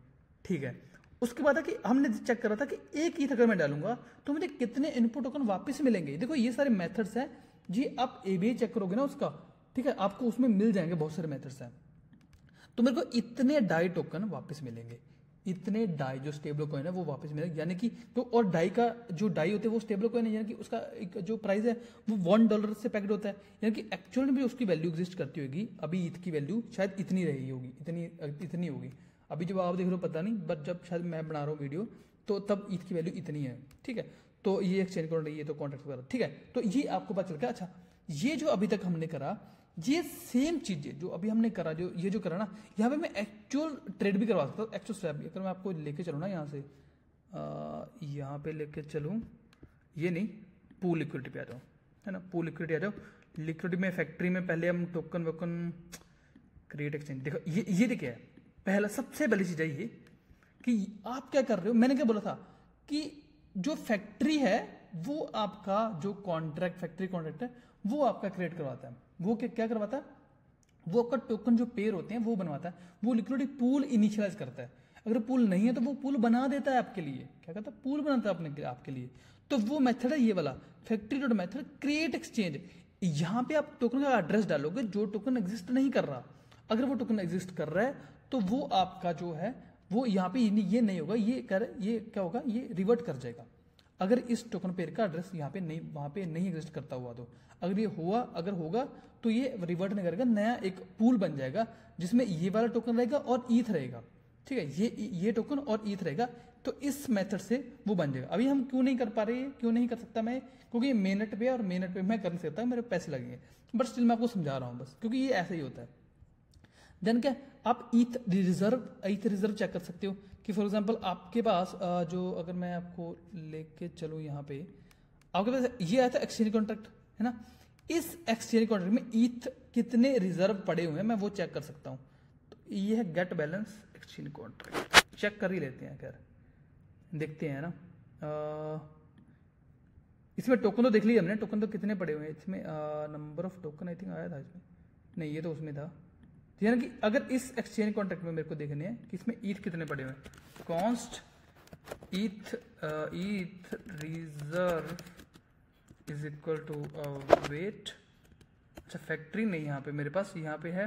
ठीक है। उसके बाद है कि हमने चेक करा था कि एक ईथ अगर मैं डालूंगा तो मुझे कितने इनपुट टोकन वापस मिलेंगे। देखो ये सारे मेथड्स हैं जी, आप एबीआई चेक करोगे ना उसका, ठीक है, आपको उसमें मिल जाएंगे, बहुत सारे मेथड्स हैं। तो मेरे को इतने डाई टोकन वापस मिलेंगे, इतने डाई जो स्टेबल कॉइन है वो वापस मिलेगा, यानी कि तो और डाई का जो डाई होते हैं वो स्टेबल कॉइन है, यानी कि उसका एक जो प्राइस है वो $1 से पैक्ड होता है, यानी कि एक्चुअल में भी उसकी वैल्यू एग्जिस्ट करती होगी। अभी ईथ की वैल्यू शायद इतनी रही होगी, इतनी होगी, अभी जब आप देख रहे हो पता नहीं, बट जब शायद मैं बना रहा हूँ वीडियो तो तब ईथ की वैल्यू इतनी है, ठीक है। तो ये एक्सचेंज कॉन्ट्रैक्ट, ये तो कॉन्ट्रैक्ट वगैरह, ठीक है। तो ये आपको पता चल गया। अच्छा, ये जो अभी तक हमने करा, ये सेम चीजें जो अभी हमने करा, जो ये जो करा ना, यहाँ पे मैं एक्चुअल ट्रेड भी करवा सकता हूँ, एक्चुअल स्वैप भी। अगर मैं आपको लेके चलूँ ना यहाँ से, यहाँ पे लेके चलूँ, ये नहीं, पूल लिक्विडिटी पे आ जाओ, है ना, पूल लिक्विडिटी आ जाओ। लिक्विडिटी में फैक्ट्री में पहले हम टोकन वोकन क्रिएट एक्सचेंज, देखो ये देखिए है, पहला सबसे पहली चीज है ये कि आप क्या कर रहे हो। मैंने क्या बोला था कि जो फैक्ट्री है वो आपका जो कॉन्ट्रैक्ट, फैक्ट्री कॉन्ट्रैक्ट है वो आपका क्रिएट करवाता है। वो क्या करवाता है, वो आपका टोकन जो पेयर होते हैं वो बनवाता है, वो लिक्विडिटी पूल इनिशियलाइज करता है। अगर पूल नहीं है तो वो पूल बना देता है आपके लिए, क्या कहता है, पूल बनाता है अपने आपके लिए। तो वो मेथड है ये वाला factory dot method create exchange. यहाँ पे आप टोकन का एड्रेस डालोगे जो टोकन एग्जिस्ट नहीं कर रहा। अगर वो टोकन एग्जिस्ट कर रहा है तो वो आपका जो है वो यहाँ पे ये नहीं होगा, ये क्या होगा, ये रिवर्ट कर जाएगा। अगर इस टोकन पेयर का एड्रेस यहाँ पे नहीं, वहां पे नहीं एग्जिस्ट करता हुआ, तो अगर ये अगर होगा तो ये रिवर्ट नहीं करेगा, नया एक पूल बन जाएगा जिसमें ये वाला टोकन रहेगा और ईथ रहेगा, ठीक है, ये टोकन और ईथ रहेगा। तो इस मेथड से वो बन जाएगा। अभी हम क्यों नहीं कर पा रहे, क्यों नहीं कर सकता मैं, क्योंकि ये मेनट पे और मेनट पे मैं कर नहीं सकता, मेरे पैसे लगेंगे, बट स्टिल मैं आपको समझा रहा हूँ बस, क्योंकि ये ऐसा ही होता है। देन क्या, आप ईथ रिजर्व चेक कर सकते हो कि फॉर एग्जांपल आपके पास जो, अगर मैं आपको लेके चलूँ यहाँ पे, आपके पास ये आया था एक्सचेंज कॉन्ट्रैक्ट, है ना। इस एक्सचेंज कॉन्ट्रैक्ट में ईथ कितने रिजर्व पड़े हुए हैं मैं वो चेक कर सकता हूँ। तो ये है get balance exchange contract, check कर ही लेते हैं, खैर देखते हैं ना। इसमें टोकन तो देख लिया हमने, टोकन तो कितने पड़े हुए हैं इसमें, number of token I think आया था इसमें, नहीं ये तो उसमें था। यानी कि अगर इस एक्सचेंज कॉन्ट्रैक्ट में मेरे को देखने हैं कि इसमें ईथ कितने पड़े हुए हैं, const eth reserve is equal to wait. अच्छा फैक्ट्री नहीं, यहाँ पे मेरे पास यहाँ पे है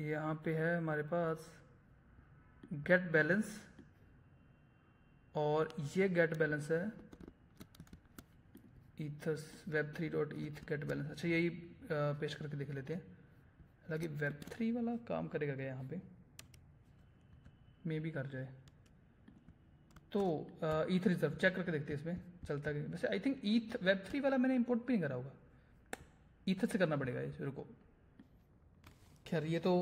यहाँ पे है हमारे पास गेट बैलेंस, और ये गेट बैलेंस है ईथर्स web3.eth गेट बैलेंस। अच्छा यही पेश करके देख लेते हैं, हालांकि web3 वाला काम करेगा क्या यहाँ पे, मे भी कर जाए। तो ईथ रिजर्व चेक करके देखते हैं इसमें चलता है। वैसे आई थिंक ईथ web3 वाला मैंने इंपोर्ट भी नहीं करा होगा, ईथर से करना पड़ेगा ये रुको। खैर ये तो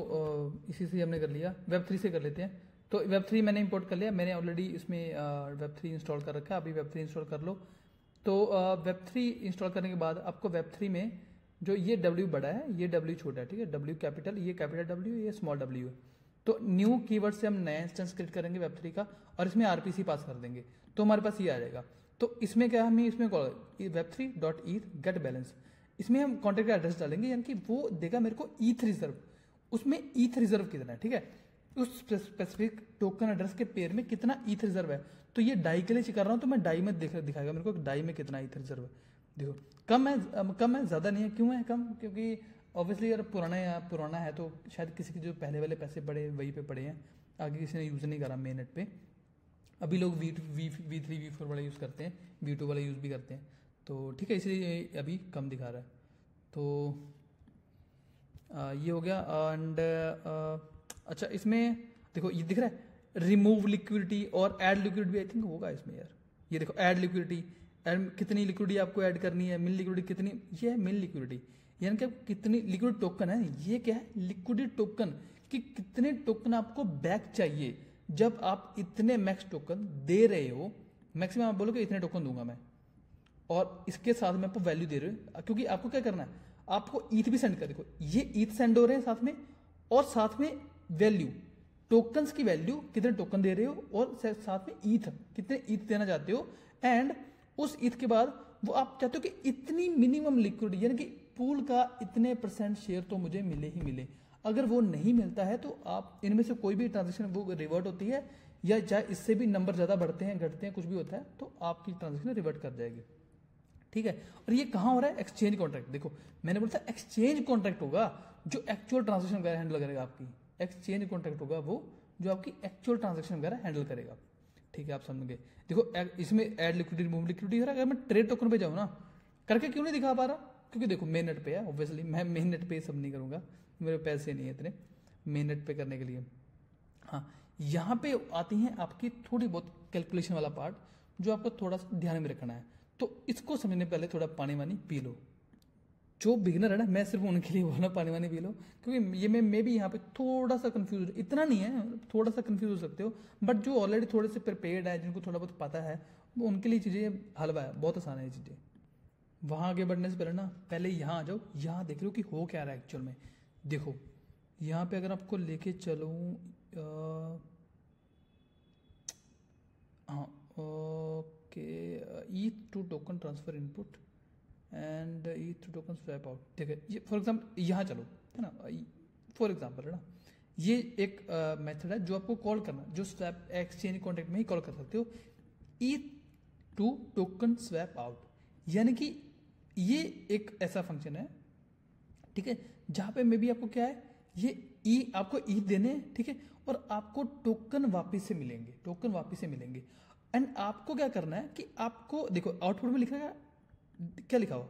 इसी से हमने कर लिया, web3 से कर लेते हैं। तो web3 मैंने इंपोर्ट कर लिया, मैंने ऑलरेडी इसमें web3 इंस्टॉल कर रखा है, अभी web3 इंस्टॉल कर लो। तो web3 इंस्टॉल करने के बाद आपको web3 में जो ये W बड़ा है, ये W छोटा है, ठीक है, W कैपिटल, ये कैपिटल W, ये स्मॉल W है। तो न्यू कीवर्ड से हम नया इंस्टेंस क्रिएट करेंगे web3 का, और इसमें RPC पास कर देंगे, तो हमारे पास ये आ जाएगा। तो इसमें क्या, हमें इसमें web3.eth गेट बैलेंस, इसमें हम कॉन्टैक्ट एड्रेस डालेंगे, यानी कि वो देगा मेरे को ईथ रिजर्व, उसमें ईथ रिजर्व कितना है, ठीक है, उस स्पेसिफिक टोकन एड्रेस के पेयर में कितना ईथ रिजर्व है। तो ये डाई के लिए कर रहा हूँ, तो मैं डाई में दिखाएगा मेरे को डाई में कितना ईथ रिजर्व है। देखो कम है ज़्यादा नहीं है। क्यों है कम, क्योंकि ऑब्वियसली अगर पुराना है तो शायद किसी के जो पहले वाले पैसे पड़े वहीं पे पड़े हैं, आगे किसी ने यूज़ नहीं करा मेन नेट पे। अभी लोग V3 V4 वाला यूज़ करते हैं, V2 वाला यूज़ भी करते हैं, तो ठीक है, इसलिए अभी कम दिखा रहा है। तो ये हो गया। एंड अच्छा इसमें देखो ये दिख रहा है रिमूव लिक्विडिटी और ऐड लिक्विडिटी भी आई थिंक होगा इसमें यार। ये देखो ऐड लिक्विडिटी, कितनी लिक्विडिटी आपको ऐड करनी है, मिल लिक्विडिटी कितनी, ये है मिल लिक्विडिटी, यानी कि कितनी लिक्विड टोकन है। ये क्या है, लिक्विडिटी टोकन, कि कितने टोकन आपको बैक चाहिए जब आप इतने मैक्स टोकन दे रहे हो। मैक्सिमम आप बोलोगे इतने टोकन दूंगा मैं, और इसके साथ में आपको वैल्यू दे रहे हो, क्योंकि आपको क्या करना है, आपको ईथ भी सेंड कर, देखो ये ईथ सेंड हो रहे हैं साथ में, और साथ में वैल्यू, टोकन्स की वैल्यू कितने टोकन दे रहे हो, और साथ में ईथ कितने ईथ देना चाहते हो, एंड उस ईथ के बाद वो आप चाहते हो कि इतनी मिनिमम लिक्विडिटी, यानी कि पूल का इतने % शेयर तो मुझे मिले ही मिले। अगर वो नहीं मिलता है तो आप इनमें से कोई भी ट्रांजेक्शन वो रिवर्ट होती है, या चाहे इससे भी नंबर ज्यादा बढ़ते हैं घटते हैं कुछ भी होता है तो आपकी ट्रांजेक्शन रिवर्ट कर जाएगी। ठीक है, और ये कहाँ हो रहा है, एक्सचेंज कॉन्ट्रैक्ट। देखो मैंने बोला था एक्सचेंज कॉन्ट्रैक्ट होगा जो एक्चुअल ट्रांजेक्शन वगैरह हैंडल करेगा आपकी, एक्सचेंज कॉन्ट्रैक्ट होगा वो जो आपकी एक्चुअल ट्रांजेक्शन वगैरह हैंडल करेगा। ठीक है, आप समझ गए। देखो इसमें ऐड लिक्विडिटी रिमूव लिक्विडिटी हो रहा है। अगर मैं ट्रेड टोकन पे जाऊँ ना, करके क्यों नहीं दिखा पा रहा, क्योंकि देखो मेन नेट पे है, ऑब्वियसली मैं मेन नेट पे सब नहीं करूंगा, मेरे पैसे नहीं है इतने मेन नेट पे करने के लिए। हाँ, यहाँ पे आती हैं आपकी थोड़ी बहुत कैलकुलेशन वाला पार्ट जो आपको थोड़ा सा ध्यान में रखना है। तो इसको समझने पहले थोड़ा पानी वानी पी लो। जो बिगिनर है ना, मैं सिर्फ उनके लिए बोलना पानी वानी पी लो, क्योंकि ये मैं भी यहाँ पे थोड़ा सा कंफ्यूज, इतना नहीं है, थोड़ा सा कंफ्यूज हो सकते हो, बट जो ऑलरेडी थोड़े से प्रिपेयर्ड है, जिनको थोड़ा बहुत पता है, वो उनके लिए चीज़ें हलवा है, बहुत आसान है ये चीज़ें। वहाँ आगे बढ़ने से पहले ना, पहले यहाँ आ जाओ, यहाँ देख लो कि हो क्या रहा है एक्चुअल में। देखो यहाँ पे अगर आपको लेके चलूँ, हाँ okay, eth to token transfer input and eth to token swap out. ठीक है, ये फॉर एग्जाम्पल यहाँ चलो, है ना, फॉर एग्जाम्पल है ना, ये एक मेथड है जो आपको कॉल करना, जो स्वैप एक्सचेंज कॉन्ट्रैक्ट में ही कॉल कर सकते हो, ईथ टू टोकन स्वैप आउट। यानी कि ये एक ऐसा फंक्शन है, ठीक है, जहां पे मे बी आपको क्या है, ये आपको ईथ देने हैं, ठीक है, और आपको टोकन वापिस से मिलेंगे, टोकन वापिस से मिलेंगे। एंड आपको क्या करना है कि आपको देखो आउटपुट में लिखा है क्या लिखा हुआ,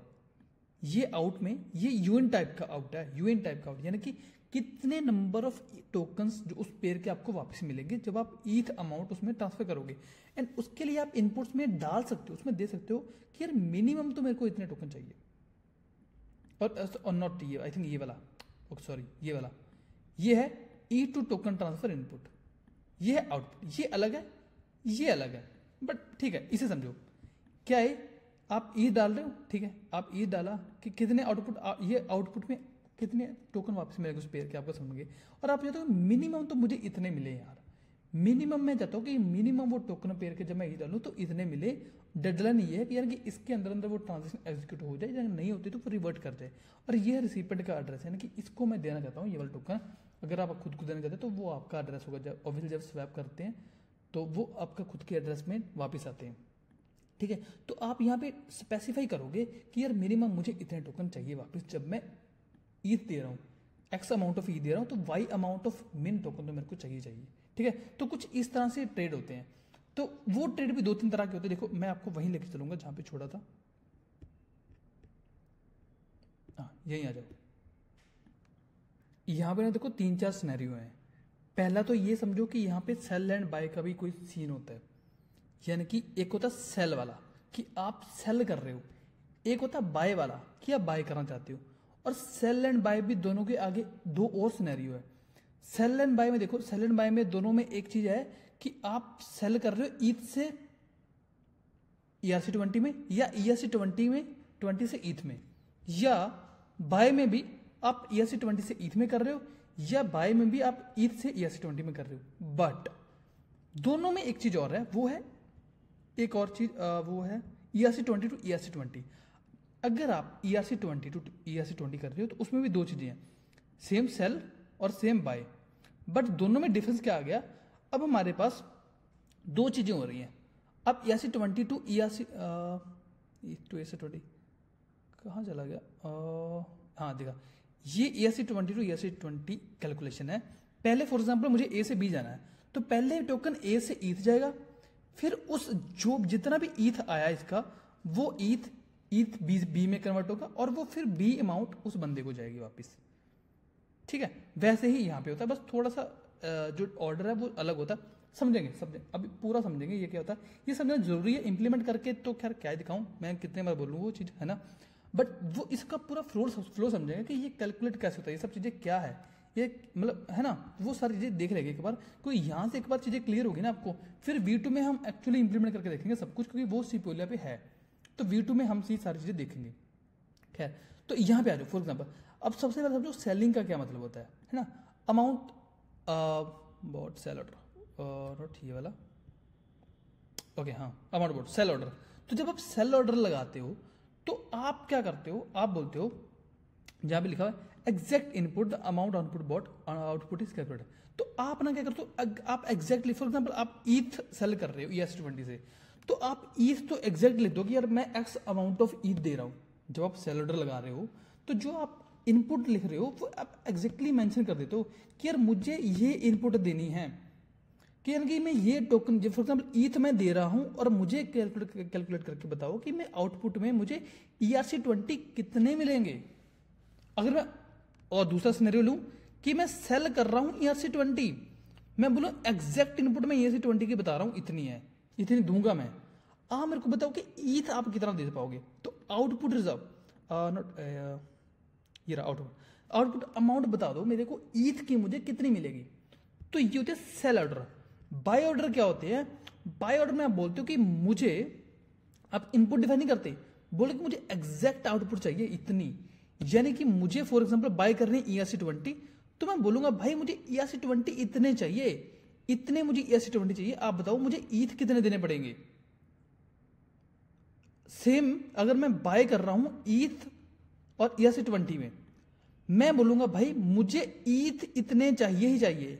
ये आउट में ये यूएन टाइप का आउट है, यूएन टाइप का आउट, यानी कि कितने नंबर ऑफ टोकन्स जो उस पेयर के आपको वापस मिलेंगे जब आप ईथ अमाउंट उसमें ट्रांसफर करोगे। एंड उसके लिए आप इनपुट्स में डाल सकते हो, उसमें दे सकते हो कि यार मिनिमम तो मेरे को इतने टोकन चाहिए, और नॉट ये, आई थिंक ये वाला, सॉरी ये वाला, ये है ई टू टोकन ट्रांसफर इनपुट, ये है आउटपुट, ये अलग है, ये अलग है, बट ठीक है, इसे समझो क्या है, आप ई डाल रहे हो, ठीक है, आप ई डाला कि कितने आउटपुट, ये आउटपुट में कितने टोकन वापस मिलेगा उस पेयर के, आपको समझ गए। और आप चाहते हो मिनिमम तो मुझे इतने मिले यार, मिनिमम मैं चाहता हूँ कि मिनिमम वो टोकन पेयर के जब मैं ई डालूँ तो इतने मिले। डेडलाइन ये है कि यार कि इसके अंदर अंदर वो ट्रांजेक्शन एग्जीक्यूट हो जाए, या नहीं होती तो वो रिवर्ट कर जाए। और ये है रिसिपेंट का एड्रेस, यानी कि इसको मैं देना चाहता हूँ, ये वाला टोकन अगर आप खुद को देना चाहते हैं तो वो आपका एड्रेस होगा, जब ऑब्वियसली जब स्वैप करते हैं तो वो आपका खुद के एड्रेस में वापस आते हैं। ठीक है, तो आप यहाँ पे स्पेसिफाई करोगे कि यार मिनिमम मुझे इतने टोकन चाहिए वापस, जब मैं ईथ दे रहा हूँ, एक्स अमाउंट ऑफ ईथ दे रहा हूँ, तो वाई अमाउंट ऑफ मिन टोकन तो मेरे को चाहिए। ठीक है, तो कुछ इस तरह से ट्रेड होते हैं। तो वो ट्रेड भी 2-3 तरह के होते हैं। देखो मैं आपको वहीं लेके चलूंगा जहां पे छोड़ा था, यहीं आ जाओ। यहां पे ना देखो 3-4 सिनेरियो हैं। पहला तो ये समझो कि यहाँ पे सेल एंड बाय का भी कोई सीन होता है, यानी कि एक होता है सेल वाला कि आप सेल कर रहे हो, एक होता है बाय वाला कि आप बाय करना चाहते हो। और सेल एंड बाय भी दोनों के आगे 2 और सिनेरियो है। सेल एंड बाय में देखो, सेल एंड बाय में दोनों में एक चीज है कि आप सेल कर रहे हो ईथ से ERC20 में, या ERC20 में 20 से ईथ में, या बाय में भी आप ERC20 से ईथ में कर रहे हो, या बाय में भी आप ईथ से ERC20 में कर रहे हो। बट दोनों में एक चीज और है, वो है एक और चीज, वो है ERC20 टू ERC20। अगर आप ERC20 टू ERC20 कर रहे हो तो उसमें भी 2 चीजें हैं, सेम सेल और सेम बाय। बट दोनों में डिफरेंस क्या आ गया, अब हमारे पास 2 चीजें हो रही हैं। अब ERC20 टू ERC20 कहाँ चला गया, हाँ देखा, ये ERC20 टू ERC20 कैलकुलेशन है। पहले फॉर एग्जांपल मुझे A से B जाना है, तो पहले टोकन A से ईथ जाएगा, फिर उस जो जितना भी ईथ आया इसका, वो ईथ बी में कन्वर्ट होगा, और वो फिर B अमाउंट उस बंदे को जाएगी वापस। ठीक है, वैसे ही यहाँ पे होता है, बस थोड़ा सा जो ऑर्डर है वो अलग होता है। समझेंगे अभी पूरा समझेंगे ये क्या होता है, ये समझना जरूरी है। इंप्लीमेंट करके तो खैर क्या दिखाऊं मैं, कितने बार बोलूँ वो चीज़ है ना, बट वो इसका पूरा फ्लो समझेंगे कि ये कैलकुलेट कैसे होता है, ये सब चीज़ें क्या है, ये मतलब है ना, वो सारी चीज़ें देख लेंगे एक बार। कोई यहाँ से एक बार चीज़ें क्लियर होगी ना आपको, फिर V2 में हम एक्चुअली इंप्लीमेंट करके देखेंगे सब कुछ, क्योंकि वो सीपोलिया पे है। तो V2 में हम ये सारी चीज़ें देखेंगे। खैर, तो यहाँ पे आ जाओ। फॉर एग्जाम्पल, अब सबसे पहले समझो सेलिंग का क्या मतलब होता है ना। Amount bought sell order, not ये वाला, ओके हाँ, अमाउंट बॉट सेल ऑर्डर। तो जब आप सेल ऑर्डर लगाते हो तो आप क्या करते हो, आप बोलते हो, जहाँ पे लिखा हुआ है exact input the amount output bought output is calculated. तो आप ना क्या करते हो, आप एग्जैक्टली, फॉर एग्जाम्पल आप ईथ सेल कर रहे हो ES20 से, तो आप ईथ तो एग्जैक्ट लिख दो कि यार मैं एक्स अमाउंट ऑफ ईथ दे रहा हूँ। जब आप सेल ऑर्डर लगा रहे हो तो जो आप इनपुट लिख रहे हो वो आप एग्जैक्टली मेंशन कर देते हो कि यार मुझे ये इनपुट देनी है, कि यानी कि मैं ये टोकन, फॉर एग्जाम्पल ईथ मैं दे रहा हूं और मुझे कैलकुलेट करके बताओ कि मैं आउटपुट में मुझे ERC20 कितने मिलेंगे। अगर मैं और दूसरा सिनेरियो लूं कि मैं सेल कर रहा हूं ERC20, मैं बोलूं एग्जैक्ट इनपुट में ERC20 की बता रहा हूं इतनी है, इतनी दूंगा मैं, मेरे को बताओ कि ईथ आप कितना दे पाओगे। तो आउटपुट रिजर्व नॉट ये रहा आउटपुट अमाउंट बता दो मेरे को ईथ की मुझे कितनी मिलेगी। तो ये होते हैं सेल ऑर्डर। बाय ऑर्डर क्या होते हैं, बाय ऑर्डर में आप बोलते हो कि मुझे, आप इनपुट डिफाइन नहीं करते, बोले कि मुझे एग्जैक्ट आउटपुट चाहिए इतनी, यानी कि मुझे फॉर एग्जांपल बाय करनी ERC20, तो मैं बोलूंगा भाई मुझे ERC20 इतने चाहिए, इतने मुझे ERC20 चाहिए, आप बताओ मुझे ईथ कितने देने पड़ेंगे। सेम अगर मैं बाय कर रहा हूं ईथ और ERC20 में, मैं बोलूंगा भाई मुझे ईथ इतने चाहिए ही चाहिए,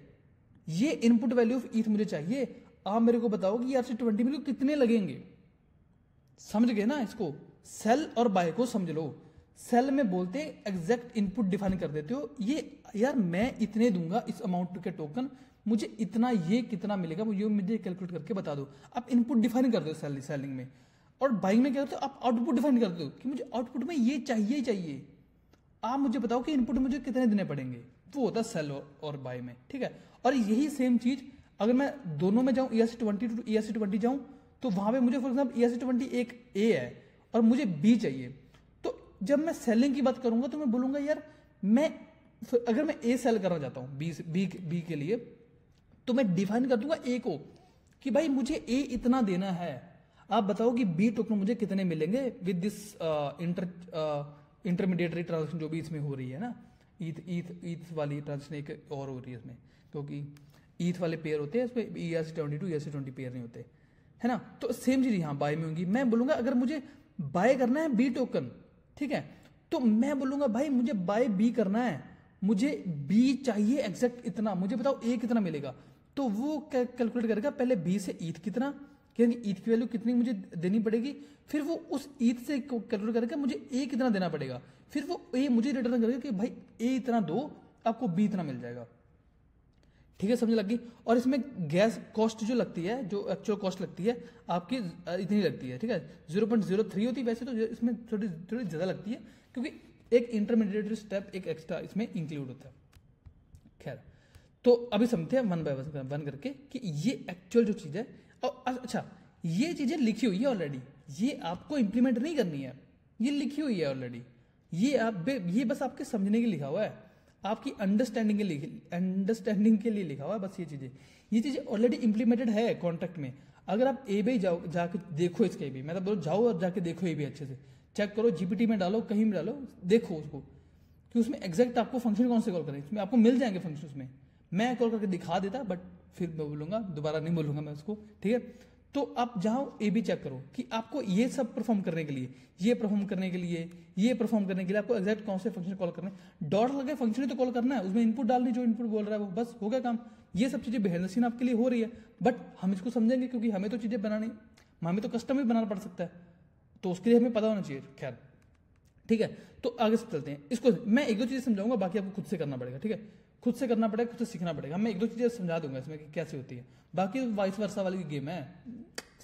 ये इनपुट वैल्यू ऑफ ईथ मुझे चाहिए, आप मेरे को बताओ कि ERC20 में कितने लगेंगे। समझ गए ना इसको, सेल और बाय को समझ लो। सेल में बोलते हैं एग्जैक्ट इनपुट डिफाइन कर देते हो, ये यार मैं इतने दूंगा इस अमाउंट के टोकन, मुझे इतना, ये कितना मिलेगा मुझे कैलकुलेट करके बता दो। आप इनपुट डिफाइन कर दो सेलिंग में। और बाइंग में क्या करते हो, आप आउटपुट डिफाइन कर दो कि मुझे आउटपुट में ये चाहिए ही चाहिए, आप मुझे बताओ कि इनपुट मुझे कितने देने पड़ेंगे। वो होता है सेल और बाय में, ठीक है। और यही सेम चीज अगर मैं दोनों में जाऊं, ERC20 टू ERC20 जाऊं, तो वहां पे मुझे फॉर एग्जाम्पल ERC20 एक A है और मुझे B चाहिए। तो जब मैं सेलिंग की बात करूंगा तो मैं बोलूंगा यार मैं, अगर मैं A सेल करना चाहता हूं B के लिए, तो मैं डिफाइन कर दूंगा A को कि भाई मुझे A इतना देना है, आप बताओ कि B टोकन मुझे कितने मिलेंगे विद दिस इंटरमीडिएटरी ट्रांजेक्शन जो भी इसमें हो रही है ना, ईथ वाली ट्रांजेक्शन एक और हो रही है इसमें, क्योंकि ईथ वाले पेयर होते हैं इसमें, ERC20 टू ERC20 पेयर नहीं होते, है ना। तो सेम चीज यहाँ बाय में होगी। मैं बोलूंगा अगर मुझे बाय करना है B टोकन, ठीक है, तो मैं बोलूंगा भाई मुझे बाय B करना है, मुझे B चाहिए एग्जैक्ट इतना, मुझे बताओ A कितना मिलेगा। तो वो कैलकुलेट करेगा पहले B से ईथ कितना, यानी ईथ की वैल्यू कितनी मुझे देनी पड़ेगी, फिर वो उस ईथ से कैलकुलेट करेगा मुझे A कितना देना पड़ेगा, फिर वो A मुझे रिटर्न करेगा कि भाई A इतना दो, आपको B इतना मिल जाएगा। ठीक है, समझ लग गई। और इसमें गैस कॉस्ट जो लगती है, जो एक्चुअल कॉस्ट लगती है आपकी इतनी लगती है, ठीक है, 0.03 होती है वैसे तो, इसमें थोड़ी थोड़ी ज्यादा लगती है क्योंकि एक इंटरमीडिएट स्टेप एक एक्स्ट्रा इसमें इंक्लूड होता है। खैर, तो अभी समझते हैं वन बाय वन करके कि ये एक्चुअल जो चीज है। और अच्छा, ये चीजें लिखी हुई है ऑलरेडी, ये आपको इंप्लीमेंट नहीं करनी है, ये लिखी हुई है ऑलरेडी, ये बस आपके समझने के लिए लिखा हुआ है, आपकी अंडरस्टैंडिंग के लिए लिखा हुआ है बस। ये चीजें ऑलरेडी इंप्लीमेंटेड है कॉन्ट्रैक्ट में। अगर आप ए बी जाओ, जाके देखो इसके भी, मतलब बोलो जाओ और जाके देखो ये भी अच्छे से चेक करो, GPT में डालो, कहीं भी डालो, देखो उसको कि उसमें एग्जैक्ट आपको फंक्शन कौन से कॉल करें, इसमें आपको मिल जाएंगे फंक्शन उसमें। मैं कॉल करके दिखा देता, बट फिर मैं बोलूंगा, दोबारा नहीं बोलूंगा मैं उसको, ठीक है। तो आप जाओ ए बी चेक करो कि आपको ये सब परफॉर्म करने के लिए, ये परफॉर्म करने के लिए, ये परफॉर्म करने के लिए आपको एग्जैक्ट कौन से फंक्शन कॉल करने, डॉट लगे फंक्शन ही तो कॉल करना है, उसमें इनपुट डालनी जो इनपुट बोल रहा है वो, बस हो गया काम। ये सब चीजें बिहाइंड द सीन आपके लिए हो रही है, बट हम इसको समझेंगे क्योंकि हमें तो चीजें बनानी, हमें तो कस्टम भी बनाना पड़ सकता है, तो उसके लिए हमें पता होना चाहिए। खैर, ठीक है, तो आगे से चलते हैं। इसको मैं एक दो चीजें समझाऊंगा, बाकी आपको खुद से करना पड़ेगा, ठीक है, खुद से करना पड़ेगा, खुद से सीखना पड़ेगा। मैं एक दो चीजें समझा दूंगा इसमें कि कैसे होती है, बाकी वाइस वर्सा वाली गेम है,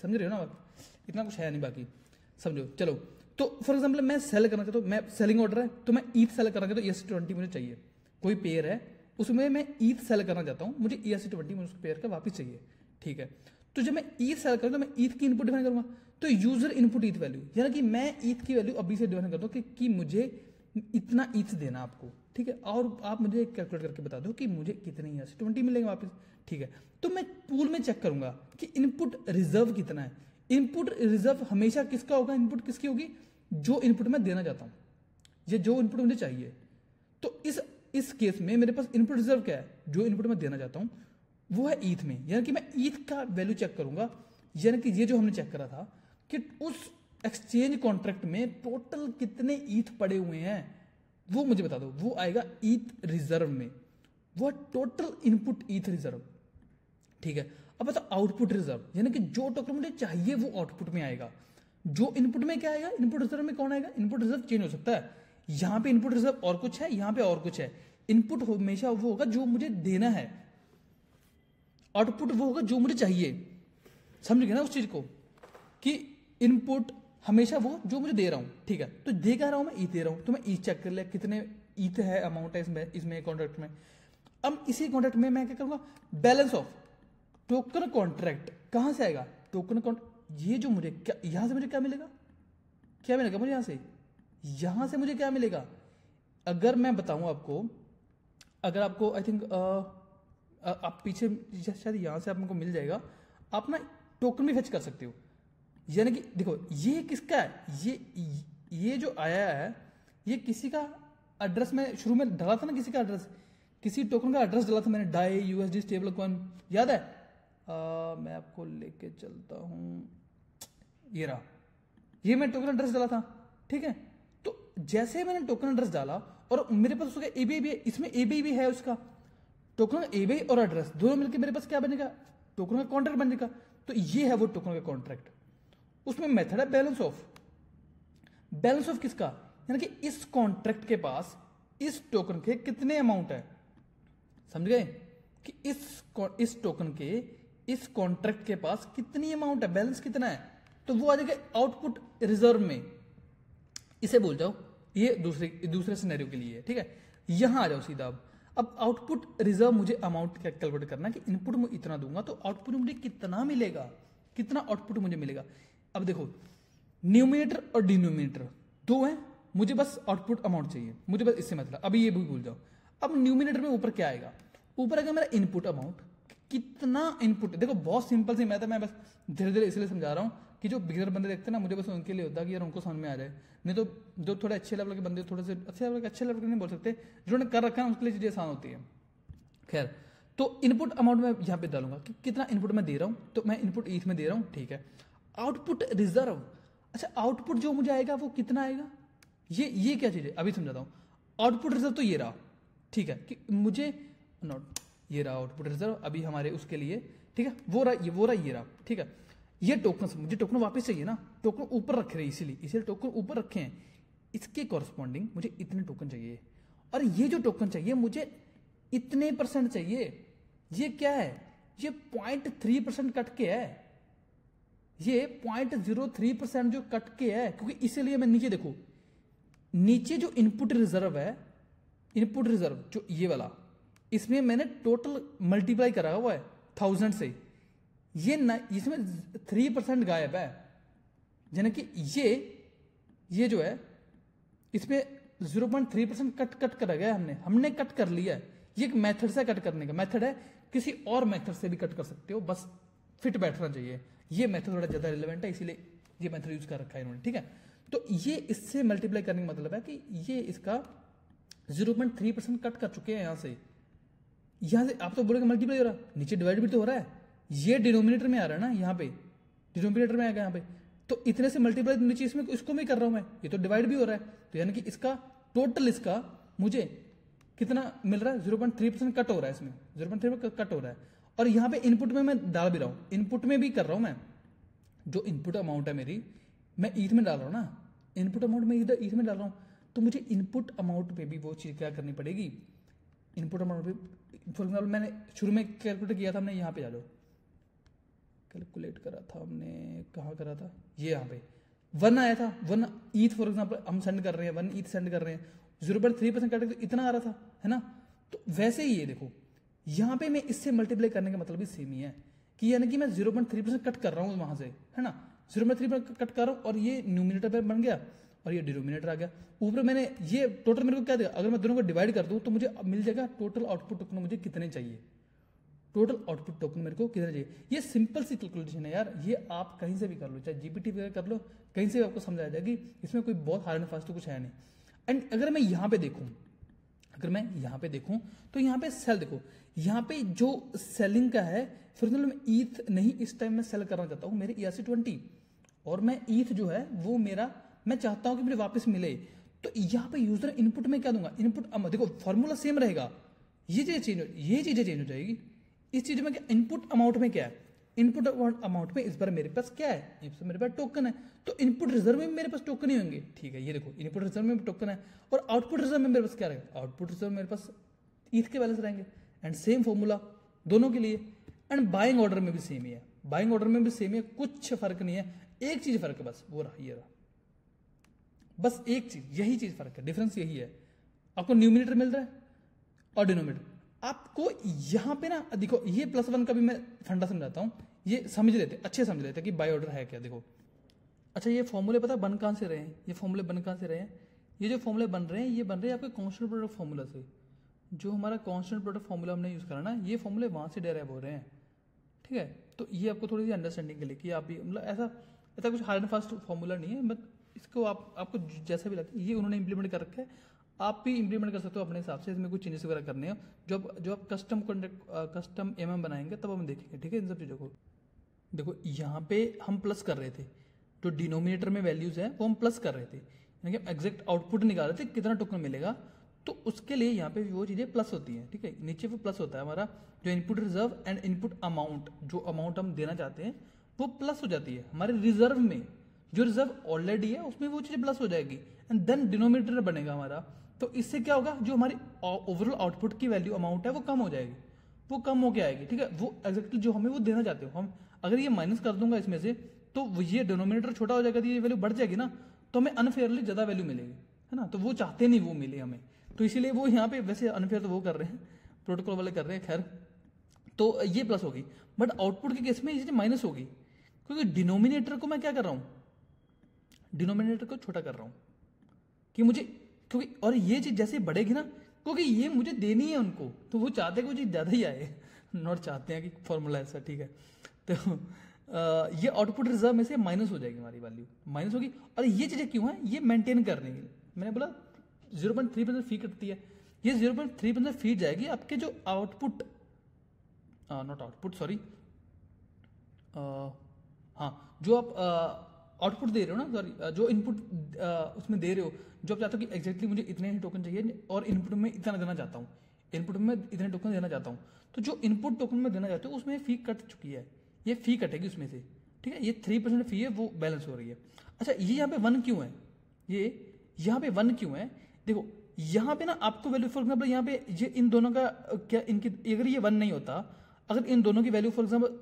समझ रहे हो ना, इतना कुछ है नहीं, बाकी समझो। चलो, तो फॉर एग्जाम्पल मैं सेल करना चाहता हूँ, मैं सेलिंग ऑर्डर है तो मैं ईथ सेल करना चाहता हूँ, ERC20 मुझे चाहिए, कोई पेयर है उसमें मैं ईथ सेल करना चाहता हूँ, मुझे ERC20 में उसको पेयर का वापस चाहिए, ठीक है। तो जब मैं ईथ सेल करूँ तो मैं ईथ की इनपुट डिफाइन करूंगा, तो यूजर इनपुट ईथ वैल्यू, यानी कि मैं ईथ की वैल्यू अभी से डिफाइन करता हूँ कि मुझे इतना ईथ देना आपको, ठीक है, और आप मुझे कैलकुलेट करके बता दो कि मुझे कितने ERC20 मिलेंगे वापस, ठीक है। तो मैं पूल में चेक करूंगा कि इनपुट रिजर्व कितना है, इनपुट रिजर्व हमेशा किसका होगा, इनपुट किसकी होगी, जो इनपुट मैं देना चाहता हूं, ये जो इनपुट मुझे चाहिए। तो इस केस में मेरे पास इनपुट रिजर्व क्या है, जो इनपुट मैं देना चाहता हूं वो है ईथ में, यानी कि मैं ईथ का वैल्यू चेक करूंगा, यानी कि ये जो हमने चेक करा था कि उस एक्सचेंज कॉन्ट्रैक्ट में टोटल कितने ईथ पड़े हुए हैं वो मुझे बता दो, वो आएगा ईथ रिजर्व में, वो टोटल इनपुट ईथ रिजर्व। ठीक है, अब बताओ आउटपुट रिजर्व, यानी कि जो टोकन मुझे चाहिए वो आउटपुट में आएगा, जो इनपुट में क्या आएगा, इनपुट रिजर्व में कौन आएगा, इनपुट रिजर्व चेंज हो सकता है, यहां पे इनपुट रिजर्व और कुछ है, यहां पे और कुछ है। इनपुट हमेशा वो होगा जो मुझे देना है, आउटपुट वो होगा जो मुझे चाहिए। समझ गए ना उस चीज को, कि इनपुट हमेशा वो जो मुझे दे रहा हूं। ठीक है, तो दे क्या रहा हूं मैं, ईथ दे रहा हूं, तो मैं ईथ चेक कर लिया कितने ईथ है, अमाउंट है इसमें कॉन्ट्रैक्ट में। अब इसी कॉन्ट्रैक्ट में मैं क्या करूंगा, बैलेंस ऑफ टोकन कॉन्ट्रैक्ट कहां से आएगा, टोकन ये जो मुझे क्या, यहां से मुझे क्या मिलेगा, क्या मिलेगा मुझे यहां से मुझे क्या मिलेगा। अगर मैं बताऊं आपको, अगर आपको आई थिंक आप पीछे शायद यहां से आपको मिल जाएगा, आप ना टोकन भी फेच कर सकते हो। यानी कि देखो ये किसका है, ये जो आया है ये किसी का एड्रेस में शुरू में डाला था ना, किसी का एड्रेस, किसी टोकन का एड्रेस डाला था मैंने, डाई यूएसडी स्टेबल कॉइन, याद है। मैं आपको लेके चलता हूं, ये रहा, ये मैं टोकन एड्रेस डाला था। ठीक है, तो जैसे मैंने टोकन एड्रेस डाला और मेरे पास उसका एबीआई भी है, इसमें एबीआई भी है, उसका टोकन एबीआई और एड्रेस दोनों मिलकर मेरे पास क्या बनेगा, टोकन का कॉन्ट्रैक्ट बनेगा। तो ये है वो टोकन का कॉन्ट्रैक्ट। उसमें मेथड है बैलेंस ऑफ। बैलेंस ऑफ किसका, यानी कि इस कॉन्ट्रैक्ट के पास इस टोकन के कितने अमाउंट है, समझ गए, कि इस टोकन के इस कॉन्ट्रैक्ट के पास कितनी अमाउंट है, बैलेंस कितना है, तो वो आ जाएगा आउटपुट रिजर्व में। इसे बोल जाओ, ये दूसरे सिनेरियो के लिए है। ठीक है, यहां आ जाओ सीधा। अब आउटपुट रिजर्व मुझे अमाउंट कैलकुलेट करना है कि इनपुट में इतना दूंगा तो आउटपुट मुझे कितना मिलेगा, कितना आउटपुट मुझे मिलेगा। अब देखो न्यूमिनेटर और डिनोमिनेटर दो हैं, मुझे बस आउटपुट अमाउंट चाहिए, मुझे बस इससे मतलब, अभी ये भी भूल जाओ। अब न्यूमिनेटर में ऊपर क्या आएगा, ऊपर आएगा मेरा इनपुट अमाउंट, कितना इनपुट। देखो बहुत सिंपल सी मैथ है, मैं बस धीरे धीरे इसलिए समझा रहा हूँ कि जो बिगिनर बंदे देखते हैं ना, मुझे बस उनके लिए होता है कि यार उनको समझ में आ जाए, नहीं तो जो थोड़े अच्छे लेवल के बंदे, थोड़े से अच्छे लेवल के नहीं बोल सकते, जिन्होंने कर रखा है उसके लिए चीजें आसान होती है। खैर, तो इनपुट अमाउंट में यहां पे डालूंगा कि कितना इनपुट मैं दे रहा हूं, तो मैं इनपुट ईथ में दे रहा हूं। ठीक है, आउटपुट रिजर्व, अच्छा आउटपुट जो मुझे आएगा वो कितना आएगा, ये क्या चीज है अभी समझाता हूं। आउटपुट रिजर्व तो ये रहा, ठीक है, कि मुझे नॉट, ये रहा आउटपुट रिजर्व अभी हमारे उसके लिए। ठीक है, वो रहा ये रहा। ठीक है, ये टोकन, मुझे टोकन वापस चाहिए ना, टोकन ऊपर रख रहे हैं, इसीलिए टोकन ऊपर रखे हैं, इसके कॉरस्पॉन्डिंग मुझे इतने टोकन चाहिए, और ये जो टोकन चाहिए मुझे इतने % चाहिए। ये क्या है, ये 0.3% कट के है, ये 0.03% जो कट के है, क्योंकि इसीलिए मैं नीचे देखो, नीचे जो इनपुट रिजर्व है, इनपुट रिजर्व जो ये वाला, इसमें मैंने टोटल मल्टीप्लाई करा हुआ है 1000 से, ये इसमें 3% गायब है, यानी कि ये जो है इसमें 0.3% कट करा गया, हमने कट कर लिया है। ये एक मेथड से कट करने का मेथड है, किसी और मेथड से भी कट कर सकते हो, बस फिट बैठना चाहिए। ये मेथड थोड़ा ज्यादा रिलेवेंट है, इसीलिए ये मेथड यूज कर रखा है इन्होंने। ठीक है, तो ये इससे मल्टीप्लाई करने का मतलब है कि ये इसका 0.3% कट कर चुके हैं यहां से आप तो बोलोगे मल्टीप्लाई हो रहा, नीचे डिवाइड भी तो हो रहा है, ये डिनोमिनेटर में आ रहा है ना, यहाँ पे डिनोमिनेटर में आएगा यहाँ पे, तो इतने से मल्टीप्लाई नीचे इसमें इसको भी कर रहा हूं मैं, ये तो डिवाइड भी हो रहा है, तो यानी कि इसका टोटल इसका मुझे कितना मिल रहा है, 0.3% कट हो रहा है, इसमें 0.3% कट हो रहा है। और यहाँ पे इनपुट में मैं डाल भी रहा हूँ, इनपुट में भी कर रहा हूँ मैं, जो इनपुट अमाउंट है मेरी, मैं ईथ में डाल रहा हूँ ना, इनपुट अमाउंट में इधर ईथ में डाल रहा हूँ, तो मुझे इनपुट अमाउंट पे भी वो चीज क्या करनी पड़ेगी, इनपुट अमाउंट पे। फॉर एग्जाम्पल मैंने शुरू में कैलकुलेट किया था, हमने यहाँ पे जा लो, कैलकुलेट करा था हमने, कहाँ करा था, ये यहाँ पे 1 आया था, 1 ईथ फॉर एग्जाम्पल हम सेंड कर रहे हैं, 1 ईथ सेंड कर रहे हैं, 0.3% काटे तो इतना आ रहा था, है ना। तो वैसे ही ये देखो, यहाँ पे मैं इससे मल्टीप्लाई करने का मतलब भी सेम ही है, कि यानी कि मैं 0.3% कट कर रहा हूँ वहां से, है ना, 0.3% कट कर रहा हूँ, और ये न्यूमिनेटर पे बन गया और ये डिनोमिनेटर आ गया। ऊपर मैंने ये टोटल मेरे को क्या देगा, अगर मैं दोनों को डिवाइड कर दूं तो मुझे मिल जाएगा टोटल आउटपुट टोकन मुझे कितने चाहिए, टोटल आउटपुट टोकन मेरे को कितना चाहिए। ये सिंपल सी कैलकुलेशन है यार, ये आप कहीं से भी कर लो, चाहे जीपीटी वगैरह कर लो, कहीं से भी आपको समझ आ जाएगी, इसमें कोई बहुत हार्ड एंड फास्ट तो कुछ है नहीं। एंड अगर मैं यहाँ पे देखूँ, तो यहाँ पे सेल देखो, यहाँ पे जो सेलिंग का है, फॉर एग्जाम्पल मैं ईथ नहीं इस टाइम में सेल करना चाहता हूँ मेरे ERC20, और मैं ईथ जो है वो मेरा मैं चाहता हूँ कि मुझे वापस मिले, तो यहाँ पे यूजर इनपुट में क्या दूंगा, इनपुट देखो फॉर्मूला सेम रहेगा, ये चीजें चेंज हो जाएगी। इस चीज में क्या, इनपुट अमाउंट में क्या है, इनपुट अमाउंट में इस बार मेरे पास क्या है, इस बार मेरे पास टोकन है, तो इनपुट रिजर्व में मेरे पास टोकन ही होंगे, ठीक है। ये देखो इनपुट रिजर्व में टोकन है, और आउटपुट रिजर्व में मेरे पास क्या रहेगा, आउटपुट रिजर्व मेरे पास ईथ के बैलेंस रहेंगे। एंड सेम फॉर्मूला दोनों के लिए। एंड बाइंग ऑर्डर में भी सेम ही है, बाइंग ऑर्डर में भी सेम है, कुछ फर्क नहीं है, एक चीज फर्क है बस, वो रहा, ये रहा, बस एक चीज, यही चीज फर्क है, डिफरेंस यही है। आपको न्यूमिनेटर मिल रहा है और डिनोमिनेटर, आपको यहां पे ना देखो, ये +1 का भी मैं फंडा समझाता हूं, ये समझ लेते, अच्छे समझ लेते कि बाय ऑर्डर है क्या। देखो अच्छा, ये फॉर्मूले पता बन कहां से रहे हैं, ये फॉर्मूले बन कहां से रहे हैं, ये जो फॉर्मूले बन रहे हैं ये बन रहे हैं आपके कांस्टेंट प्रोडक्ट फॉर्मूला से। जो हमारा कांस्टेंट प्रोडक्ट फॉर्मूला हमने यूज करा ना, ये फॉर्मूले वहां से डेराइव हो रहे हैं, ठीक है। तो ये आपको थोड़ी सी अंडरस्टैंडिंग के लिए कि आप भी मतलब ऐसा कुछ हार्ड एंड फास्ट फॉर्मूला नहीं है, बट इसको आपको जैसा भी लगता है ये उन्होंने इंप्लीमेंट कर रखा है, आप भी इंप्लीमेंट कर सकते हो अपने हिसाब से। इसमें कुछ चेंजेस वगैरह करने हो, जो आप कस्टम MM बनाएंगे तब हम देखेंगे, ठीक है। इन सब चीज़ों को देखो, यहाँ पे हम प्लस कर रहे थे, जो डिनोमिनेटर में वैल्यूज है वो हम प्लस कर रहे थे, यानी कि एग्जैक्ट आउटपुट निकाल रहे थे कितना टोकन मिलेगा, तो उसके लिए यहाँ पे वो चीज़ें प्लस होती हैं, ठीक है। नीचे वो प्लस होता है हमारा जो input reserve and input amount, जो अमाउंट हम देना चाहते हैं वो प्लस हो जाती है हमारे रिजर्व में, जो रिजर्व ऑलरेडी है उसमें वो चीज़ प्लस हो जाएगी, एंड देन डिनोमिनेटर बनेगा हमारा। तो इससे क्या होगा, जो हमारी ओवरऑल आउटपुट की वैल्यू अमाउंट है वो कम हो जाएगी, वो कम होके आएगी, ठीक है। वो एग्जैक्टली जो हमें वो देना चाहते हो हम, अगर ये माइनस कर दूंगा इसमें से, तो ये डिनोमिनेटर छोटा हो जाएगा, तो ये वैल्यू बढ़ जाएगी ना, तो हमें अनफेयरली ज्यादा वैल्यू मिलेगी, है ना। तो वो चाहते नहीं वो मिले हमें, तो इसीलिए वो यहाँ पे वैसे अनफेयर तो वो कर रहे हैं, प्रोटोकॉल वाले कर रहे हैं, खैर। तो ये प्लस होगी, बट आउटपुट के केस में ये माइनस होगी, क्योंकि डिनोमिनेटर को मैं क्या कर रहा हूं, डिनोमिनेटर को छोटा कर रहा हूं कि मुझे, क्योंकि और ये चीज जैसे बढ़ेगी ना, क्योंकि ये मुझे देनी है उनको, तो वो चाहते हैं कि वो चीज ज्यादा ही आए, नॉट चाहते हैं कि फॉर्मूला ऐसा, ठीक है। तो ये आउटपुट रिजर्व में से माइनस हो जाएगी, हमारी वैल्यू माइनस होगी। और ये चीजें क्यों है, ये मेंटेन करने के लिए मैंने बोला 0.3% फी कटती है, ये 0.3% फी जाएगी आपके जो आउटपुट, नॉट आउटपुट सॉरी, हाँ जो आप आउटपुट दे रहे हो ना, सॉरी जो इनपुट उसमें दे रहे हो, जो आप चाहते हो कि एग्जैक्टली मुझे इतने ही टोकन चाहिए और इनपुट में इतना देना चाहता हूँ, इनपुट में इतने टोकन देना चाहता हूँ, तो जो इनपुट टोकन में देना चाहते हो उसमें फी कट चुकी है, ये फी कटेगी उसमें से, ठीक है। ये 3% फी है वो बैलेंस हो रही है। अच्छा, ये यहाँ पे 1 क्यों है, ये यहाँ पे 1 क्यों है, देखो यहाँ पे ना आपको वैल्यू, फॉर एग्जाम्पल यहाँ पे ये इन दोनों का क्या, इनकी अगर ये 1 नहीं होता, अगर इन दोनों की वैल्यू फॉर एग्जाम्पल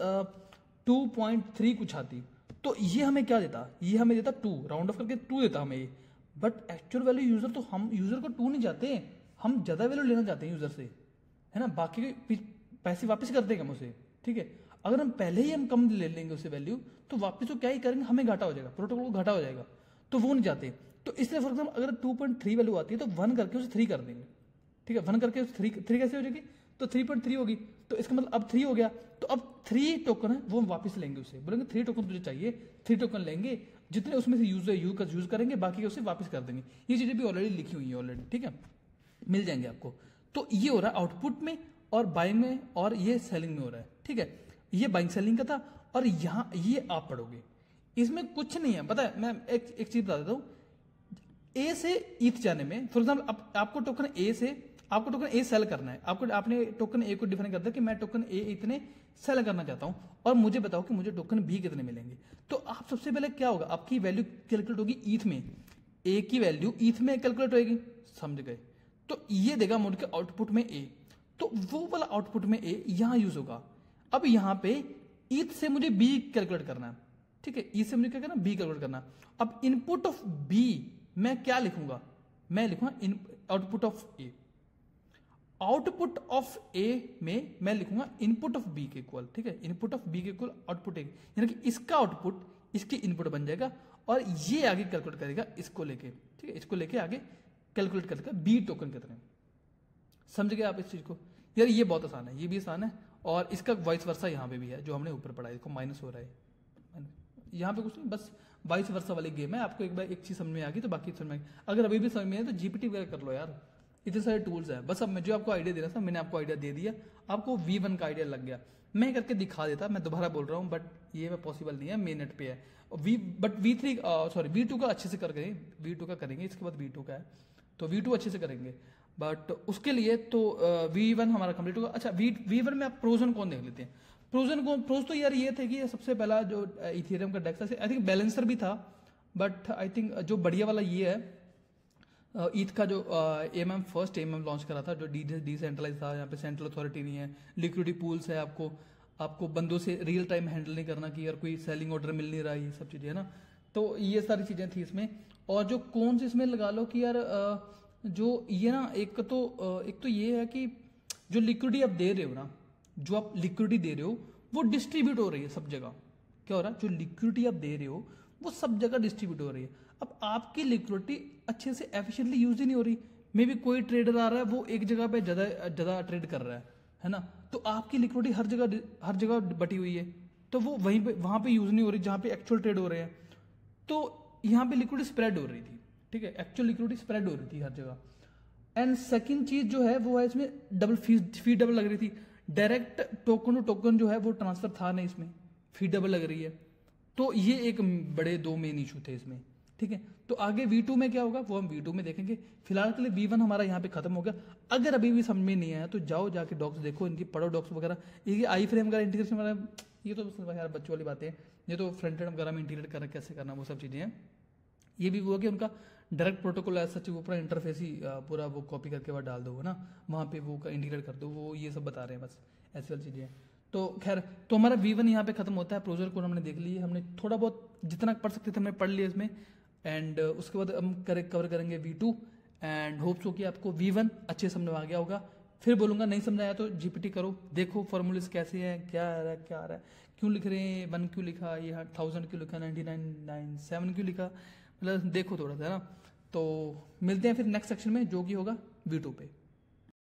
2.3 कुछ आती, तो ये हमें क्या देता, ये हमें देता 2, राउंड ऑफ करके 2 देता हमें ये, बट एक्चुअल वैल्यू यूजर, तो हम यूजर को 2 नहीं चाहते, हम ज्यादा वैल्यू लेना चाहते हैं यूजर से, है ना, बाकी पैसे वापस कर देंगे हम उसे, ठीक है। अगर हम पहले ही हम कम ले लेंगे उससे वैल्यू, तो वापस तो क्या ही करेंगे, हमें घाटा हो जाएगा, प्रोटोकॉल को घाटा हो जाएगा, तो वो नहीं चाहते। तो इसलिए फॉर एग्जाम्पल अगर 2.3 वैल्यू आती है तो 1 करके उसे 3 कर देंगे, ठीक है। 1 करके 3 कैसे हो जाएगी, तो 3.3 होगी, तो इसका मतलब अब 3 हो गया, तो अब 3 टोकन है वो हम वापस लेंगे उसे, बोलेंगे 3 टोकन तुझे चाहिए, 3 टोकन लेंगे, जितने उसमें से यूज करेंगे बाकी उसे वापस कर देंगे। ये चीजें भी ऑलरेडी लिखी हुई है ऑलरेडी, ठीक है, मिल जाएंगे आपको। तो ये हो रहा है आउटपुट में और बाइंग में, और ये सेलिंग में हो रहा है, ठीक है। ये बाइंग सेलिंग का था, और यहाँ ये आप पढ़ोगे, इसमें कुछ नहीं है, पता है। मैं एक चीज बता देता हूँ, ए से ईथ जाने में, फॉर एग्जाम्पल आपको टोकन ए से, आपको टोकन ए सेल करना है, आपने टोकन ए को डिफाइन कर दिया कि मैं टोकन ए इतने सेल करना चाहता हूं, और मुझे बताओ कि मुझे टोकन बी कितने मिलेंगे। तो आप सबसे पहले क्या होगा, आपकी वैल्यू कैलकुलेट होगी ईथ में, ए की वैल्यू ईथ में कैलकुलेट होगी, समझ गए। तो ये देगा मोड के आउटपुट में ए, तो वो वाला आउटपुट में ए यहां यूज होगा। अब यहां पे ईथ से मुझे बी कैलकुलेट करना है, ठीक है, ई से मुझे क्या करना, बी कैलकुलेट करना। अब इनपुट ऑफ बी मैं क्या लिखूंगा, मैं लिखूंगा output of A, output of A में मैं लिखूंगा इनपुट ऑफ बी के इक्वल, ठीक है, इनपुट ऑफ बी के इक्वल आउटपुट ए, यानी कि इसका आउटपुट इसकी इनपुट बन जाएगा, और ये आगे कैलकुलेट करेगा इसको लेके, ठीक है, इसको लेके आगे कैलकुलेट करेगा बी टोकन कितने। समझ गए आप इस चीज को, यार ये बहुत आसान है, ये भी आसान है और इसका वाइस वर्सा यहाँ पे भी है जो हमने ऊपर पढ़ा है, इसको माइनस हो रहा है यहाँ पे कुछ नहीं, बस वाइस वर्सा वाली गेम है। आपको एक बार एक चीज समझ में आ गई तो बाकी समझ में आ गई। अगर अभी भी समझ में आए तो जीपीटी वगैरह कर लो यार, इतने सारे टूल्स हैं। बस अब मैं जो आपको आइडिया दे रहा था मैंने आपको आइडिया दे दिया, आपको V1 का आइडिया लग गया। मैं करके दिखा देता, मैं दोबारा बोल रहा हूँ बट ये मैं पॉसिबल नहीं है, मेन नेट पे है। बट V3 सॉरी V2 का अच्छे से करेंगे, V2 का करेंगे, इसके बाद V2 का है तो V2 अच्छे से करेंगे। बट उसके लिए तो V1 हमारा कंप्लीट होगा। अच्छा V1 में आप प्रोज एंड कॉन देख लेते हैं। प्रोज तो यार ये थे कि सबसे पहला जो इथेरियम का डेक्स आई थिंक बैलेंसर भी था, बट आई थिंक जो बढ़िया वाला ये है ईथ का जो एमएम फर्स्ट एमएम लॉन्च करा था जो डिसेंट्रलाइज था। यहाँ पे सेंट्रल अथॉरिटी नहीं है, लिक्विडिटी पूल्स है, आपको बंदों से रियल टाइम हैंडल नहीं करना कि यार कोई सेलिंग ऑर्डर मिल नहीं रहा, ये सब चीजें है ना। तो ये सारी चीजें थी इसमें। और जो कौन से इसमें लगा लो कि यार जो ये ना एक तो ये है कि जो लिक्विडिटी आप दे रहे हो ना, जो आप लिक्विडिटी दे रहे हो वो डिस्ट्रीब्यूट हो रही है सब जगह। क्या हो रहा है, जो लिक्विडिटी आप दे रहे हो वो सब जगह डिस्ट्रीब्यूट हो रही है। अब आपकी लिक्विडिटी अच्छे से एफिशिएंटली यूज ही नहीं हो रही। मे बी कोई ट्रेडर आ रहा है वो एक जगह पे ज्यादा ट्रेड कर रहा है ना, तो आपकी लिक्विडिटी हर जगह बटी हुई है, तो वो वहां पे यूज नहीं हो रही जहां पे एक्चुअल ट्रेड हो रहे हैं। तो यहाँ पे लिक्विडिटी स्प्रेड हो रही थी, ठीक है, एक्चुअल लिक्विडिटी स्प्रेड हो रही थी हर जगह। एंड सेकंड चीज जो है वो है इसमें डबल फी डबल लग रही थी। डायरेक्ट टोकन टू टोकन जो है वो ट्रांसफर था नहीं इसमें, फी डबल लग रही है। तो ये एक बड़े दो मेन इशू थे इसमें, ठीक है। तो आगे V2 में क्या होगा वो हम V2 में देखेंगे। फिलहाल के लिए V1 हमारा यहाँ पे खत्म हो गया। अगर अभी भी समझ में नहीं आया तो जाओ जाके डॉक्स देखो, इनकी पढ़ो डॉक्स वगैरह। ये आई फ्रेम वगैरह इंटीग्रेशन वगैरह ये तो यार बच्चों वाली बातें हैं, ये तो फ्रंट एंड वगैरह में इंटीग्रेट करना कैसे करना वो सब चीजें हैं। ये भी वो कि उनका डायरेक्ट प्रोटोकॉल है सच, वो पूरा इंटरफेस ही पूरा वो कॉपी करके बाद डाल दो ना, वहाँ पे वो इंटीग्रेट कर दो, वो ये सब बता रहे हैं बस ऐसी वाली चीजें हैं। तो खैर तो हमारा V1 यहाँ पे खत्म होता है। प्रोजर को हमने देख लिए, हमने थोड़ा बहुत जितना पढ़ सकते थे हमने पढ़ लिया इसमें। एंड उसके बाद हम कवर करेंगे V2 एंड होप्स हो कि आपको V1 अच्छे समझ में आ गया होगा। फिर बोलूंगा नहीं समझ आया तो जीपीटी करो, देखो फॉर्मूलेस कैसे हैं, क्या आ रहा है क्या आ रहा है, क्यों लिख रहे हैं 1 क्यों लिखा, ये 1000 क्यों लिखा, 9997 क्यों लिखा, मतलब देखो थोड़ा सा है ना। तो मिलते हैं फिर नेक्स्ट सेक्शन में जो कि होगा V2 पे।